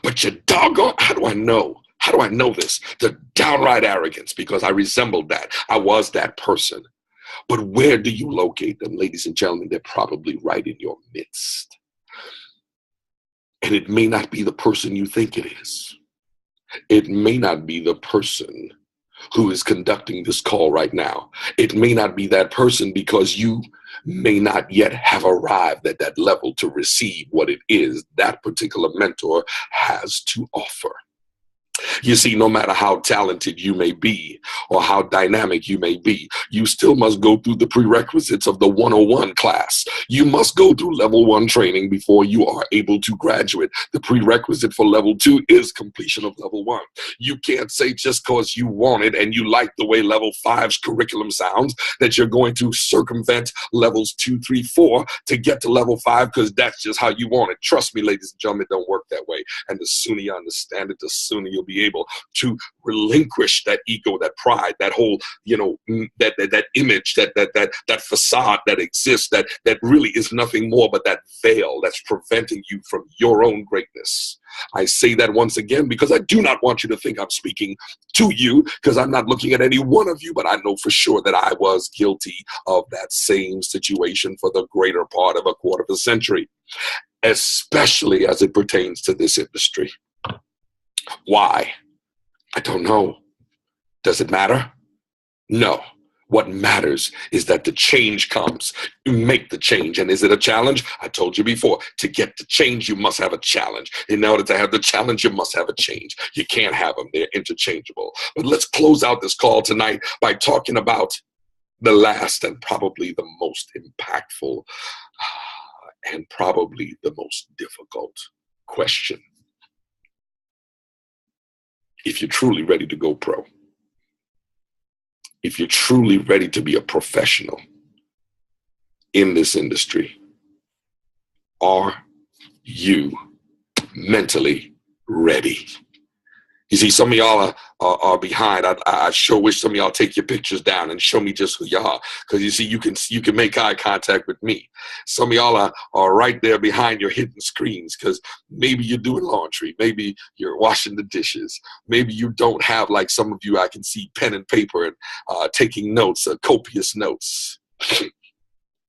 But you doggone, how do I know? How do I know this? The downright arrogance, because I resembled that. I was that person. But where do you locate them, ladies and gentlemen? They're probably right in your midst. And it may not be the person you think it is. It may not be the person who is conducting this call right now. It may not be that person because you may not yet have arrived at that level to receive what it is that particular mentor has to offer. You see, no matter how talented you may be or how dynamic you may be, you still must go through the prerequisites of the 101 class. You must go through level 1 training before you are able to graduate. The prerequisite for level 2 is completion of level 1. You can't say just because you want it and you like the way level 5's curriculum sounds that you're going to circumvent levels 2, 3, 4 to get to level 5 because that's just how you want it. Trust me, ladies and gentlemen, it don't work that way. And the sooner you understand it, the sooner you'll be be able to relinquish that ego, that pride, that whole, that image, that facade that exists, that really is nothing more but that veil that's preventing you from your own greatness. I say that once again because I do not want you to think I'm speaking to you, because I'm not looking at any one of you, but I know for sure that I was guilty of that same situation for the greater part of a quarter of a century, especially as it pertains to this industry. Why? I don't know. Does it matter? No. What matters is that the change comes. You make the change. And is it a challenge? I told you before, to get the change, you must have a challenge. In order to have the challenge, you must have a change. You can't have them. They're interchangeable. But let's close out this call tonight by talking about the last and probably the most impactful and probably the most difficult question. If you're truly ready to go pro, if you're truly ready to be a professional in this industry, are you mentally ready? You see, some of y'all are behind. I sure wish some of y'all take your pictures down and show me just who y'all are. Because you see, you can make eye contact with me. Some of y'all are right there behind your hidden screens, because maybe you're doing laundry. Maybe you're washing the dishes. Maybe you don't have, like some of you, I can see pen and paper and taking notes, copious notes.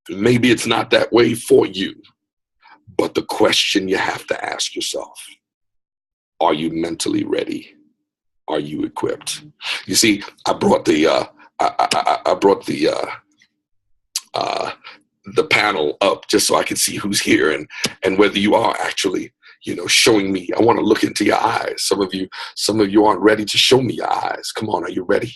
Maybe it's not that way for you. But the question you have to ask yourself: are you mentally ready? Are you equipped? You see, I brought the panel up just so I can see who's here and whether you are actually, showing me. I want to look into your eyes. Some of you aren't ready to show me your eyes. Come on, are you ready?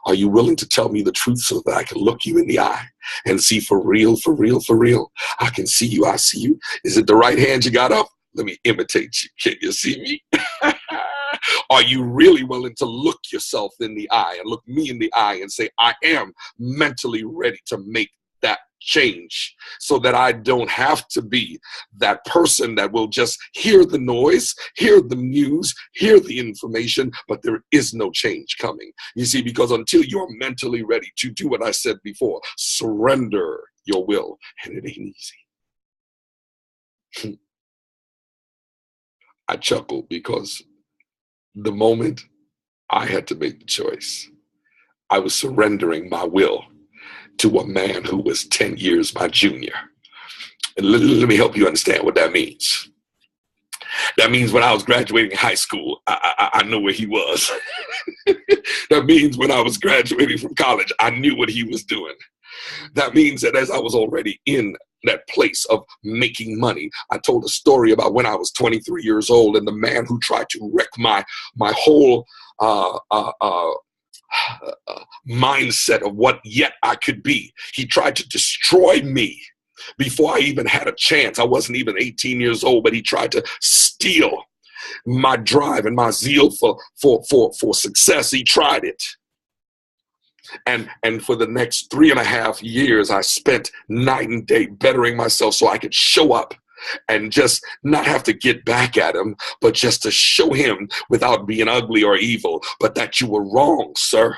Are you willing to tell me the truth so that I can look you in the eye and see for real, for real, for real? I can see you. I see you. Is it the right hand you got up? Let me imitate you. Can you see me? Are you really willing to look yourself in the eye and look me in the eye and say, I am mentally ready to make that change, so that I don't have to be that person that will just hear the noise, hear the news, hear the information, but there is no change coming? You see, because until you're mentally ready to do what I said before, surrender your will, and it ain't easy. I chuckle because the moment I had to make the choice, I was surrendering my will to a man who was 10 years my junior. And let me help you understand what that means. That means when I was graduating high school, I know where he was. That means when I was graduating from college, I knew what he was doing. That means that as I was already in that place of making money, I told a story about when I was 23 years old and the man who tried to wreck my whole mindset of what yet I could be. He tried to destroy me before I even had a chance. I wasn't even 18 years old, but he tried to steal my drive and my zeal for success. He tried it. And for the next 3.5 years, I spent night and day bettering myself so I could show up and just not have to get back at him, but just to show him without being ugly or evil, but that you were wrong, sir.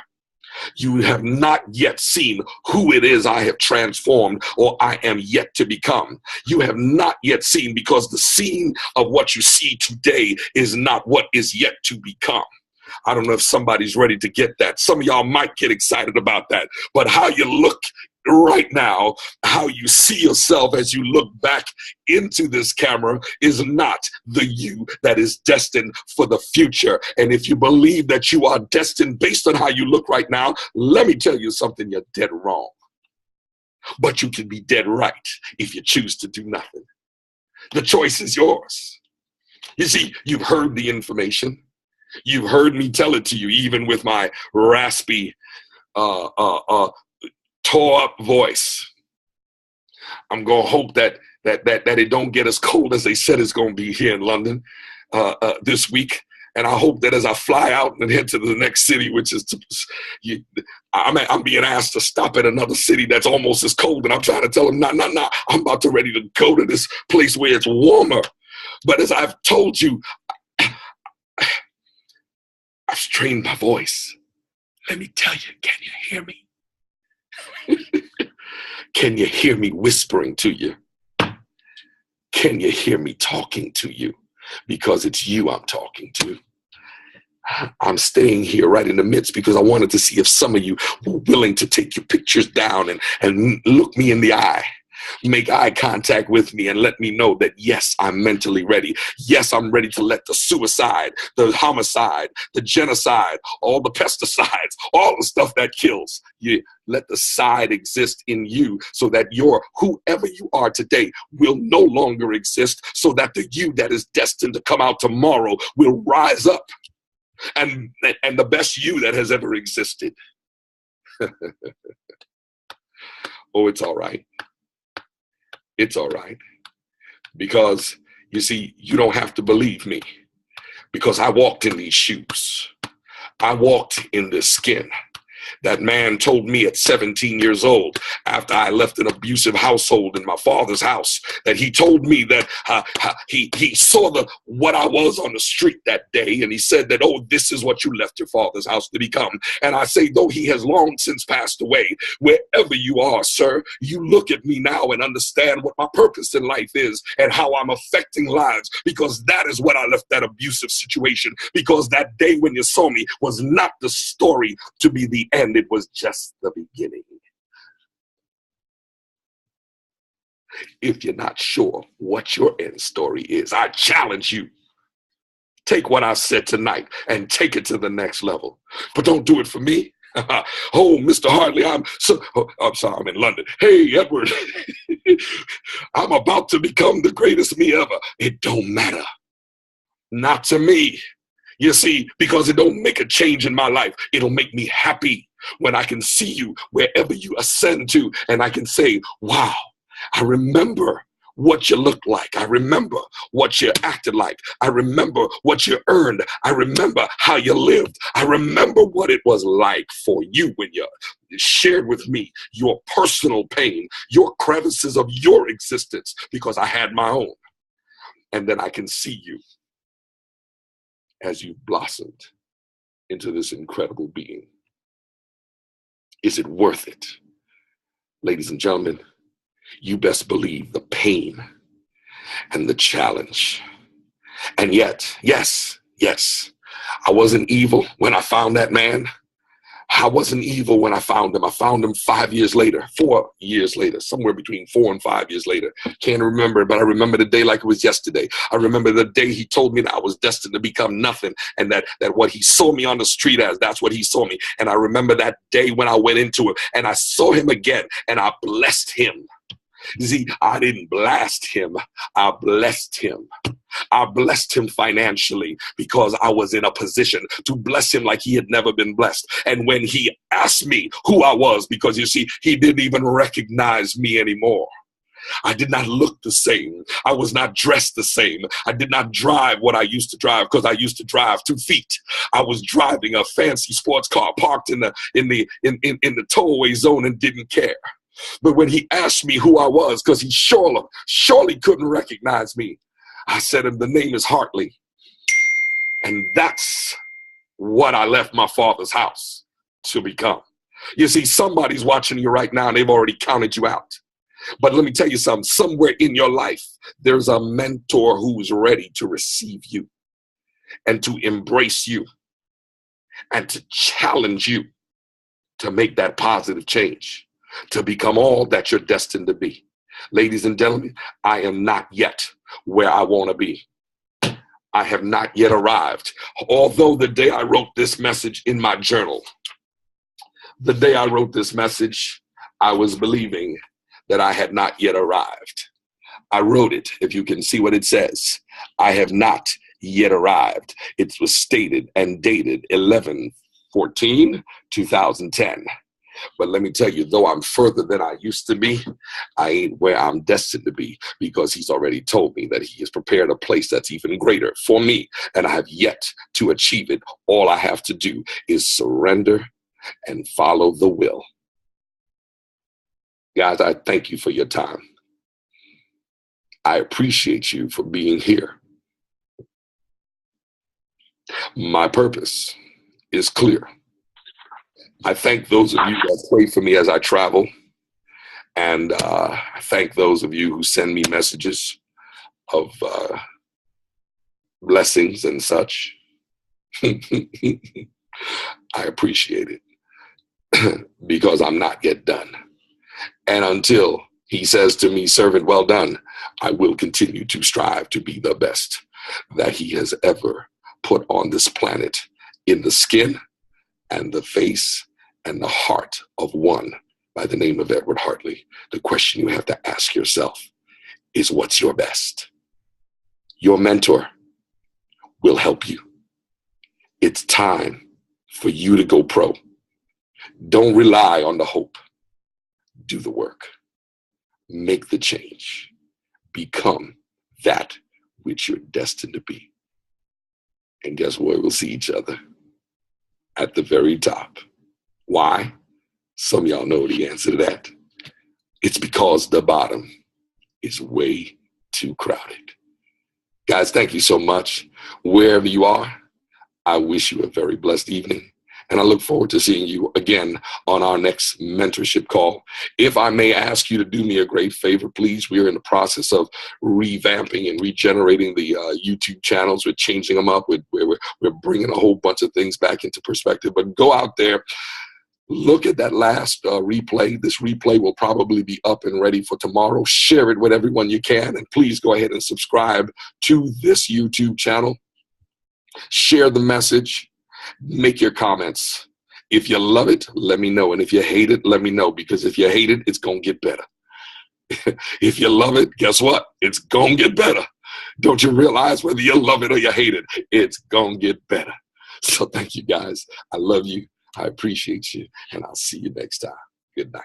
You have not yet seen who it is I have transformed or I am yet to become. You have not yet seen, because the scene of what you see today is not what is yet to become. I don't know if somebody's ready to get that. Some of y'all might get excited about that, but how you look right now, how you see yourself as you look back into this camera, is not the you that is destined for the future. And if you believe that you are destined based on how you look right now, let me tell you something: you're dead wrong. But you can be dead right if you choose to do nothing. The choice is yours. You see, you've heard the information. You've heard me tell it to you, even with my raspy, tore up voice. I'm gonna hope that it don't get as cold as they said it's gonna be here in London this week. And I hope that as I fly out and head to the next city, which is, I'm being asked to stop at another city that's almost as cold, and I'm trying to tell them, no, I'm about to ready to go to this place where it's warmer. But as I've told you, I've strained my voice. Let me tell you, can you hear me? Can you hear me whispering to you? Can you hear me talking to you? Because it's you I'm talking to. I'm staying here right in the midst because I wanted to see if some of you were willing to take your pictures down and look me in the eye. Make eye contact with me and let me know that, yes, I'm mentally ready. Yes, I'm ready to let the suicide, the homicide, the genocide, all the pesticides, all the stuff that kills, you let the side exist in you so that your whoever you are today will no longer exist, so that the you that is destined to come out tomorrow will rise up and the best you that has ever existed. Oh, it's all right. It's all right. Because, you see, you don't have to believe me. Because I walked in these shoes. I walked in this skin. That man told me at 17 years old, after I left an abusive household in my father's house, that he told me that he saw what I was on the street that day, and he said that, oh, this is what you left your father's house to become. And I say, though he has long since passed away, wherever you are, sir, you look at me now and understand what my purpose in life is and how I'm affecting lives, because that is what I left that abusive situation, because that day when you saw me was not the story to be the end. It was just the beginning. If you're not sure what your end story is, I challenge you. Take what I said tonight and take it to the next level. But don't do it for me. Oh, Mr. Hartley, I'm sorry, I'm in London. Hey, Edward, I'm about to become the greatest me ever. It don't matter. Not to me. You see, because it don't make a change in my life. It'll make me happy when I can see you wherever you ascend to, and I can say, wow, I remember what you looked like. I remember what you acted like. I remember what you earned. I remember how you lived. I remember what it was like for you when you shared with me your personal pain, your crevices of your existence, because I had my own. And then I can see you as you blossomed into this incredible being. Is it worth it? Ladies and gentlemen, you best believe the pain and the challenge. And yet, yes, I wasn't evil when I found that man. I wasn't evil when I found him. I found him 5 years later, 4 years later, somewhere between 4 and 5 years later. Can't remember, but I remember the day like it was yesterday. I remember the day he told me that I was destined to become nothing, and that what he saw me on the street as, that's what he saw me. And I remember that day when I went into it and I saw him again and I blessed him. You see, I didn't blast him, I blessed him. I blessed him financially because I was in a position to bless him like he had never been blessed. And when he asked me who I was, because you see, he didn't even recognize me anymore. I did not look the same. I was not dressed the same. I did not drive what I used to drive, because I used to drive 2 feet. I was driving a fancy sports car parked in the towaway zone and didn't care. But when he asked me who I was, because he surely couldn't recognize me, I said him, the name is Hartley. And that's what I left my father's house to become. You see, somebody's watching you right now and they've already counted you out. But let me tell you something, somewhere in your life, there's a mentor who's ready to receive you and to embrace you and to challenge you to make that positive change, to become all that you're destined to be. Ladies and gentlemen, I am not yet where I want to be. I have not yet arrived. Although the day I wrote this message in my journal, the day I wrote this message, I was believing that I had not yet arrived. I wrote it, if you can see what it says, I have not yet arrived. It was stated and dated 11/14/2010. But let me tell you, though I'm further than I used to be, I ain't where I'm destined to be, because he's already told me that he has prepared a place that's even greater for me, and I have yet to achieve it. All I have to do is surrender and follow the will. Guys, I thank you for your time. I appreciate you for being here. My purpose is clear. I thank those of you that pray for me as I travel. And I thank those of you who send me messages of blessings and such. I appreciate it because I'm not yet done. And until he says to me, servant, well done, I will continue to strive to be the best that he has ever put on this planet in the skin and the face and the heart of one by the name of Edward Hartley. The question you have to ask yourself is, what's your best? Your mentor will help you. It's time for you to go pro. Don't rely on the hope. Do the work. Make the change. Become that which you're destined to be. And guess what? We'll see each other at the very top. Why? Some of y'all know the answer to that. It's because the bottom is way too crowded. Guys, thank you so much. Wherever you are, I wish you a very blessed evening. And I look forward to seeing you again on our next mentorship call. If I may ask you to do me a great favor, please. We are in the process of revamping and regenerating the YouTube channels. We're changing them up. We're bringing a whole bunch of things back into perspective. But go out there. Look at that last replay. This replay will probably be up and ready for tomorrow. Share it with everyone you can. And please go ahead and subscribe to this YouTube channel. Share the message. Make your comments. If you love it, let me know. And if you hate it, let me know. Because if you hate it, it's going to get better. If you love it, guess what? It's going to get better. Don't you realize whether you love it or you hate it, it's going to get better. So thank you, guys. I love you. I appreciate you. And I'll see you next time. Good night.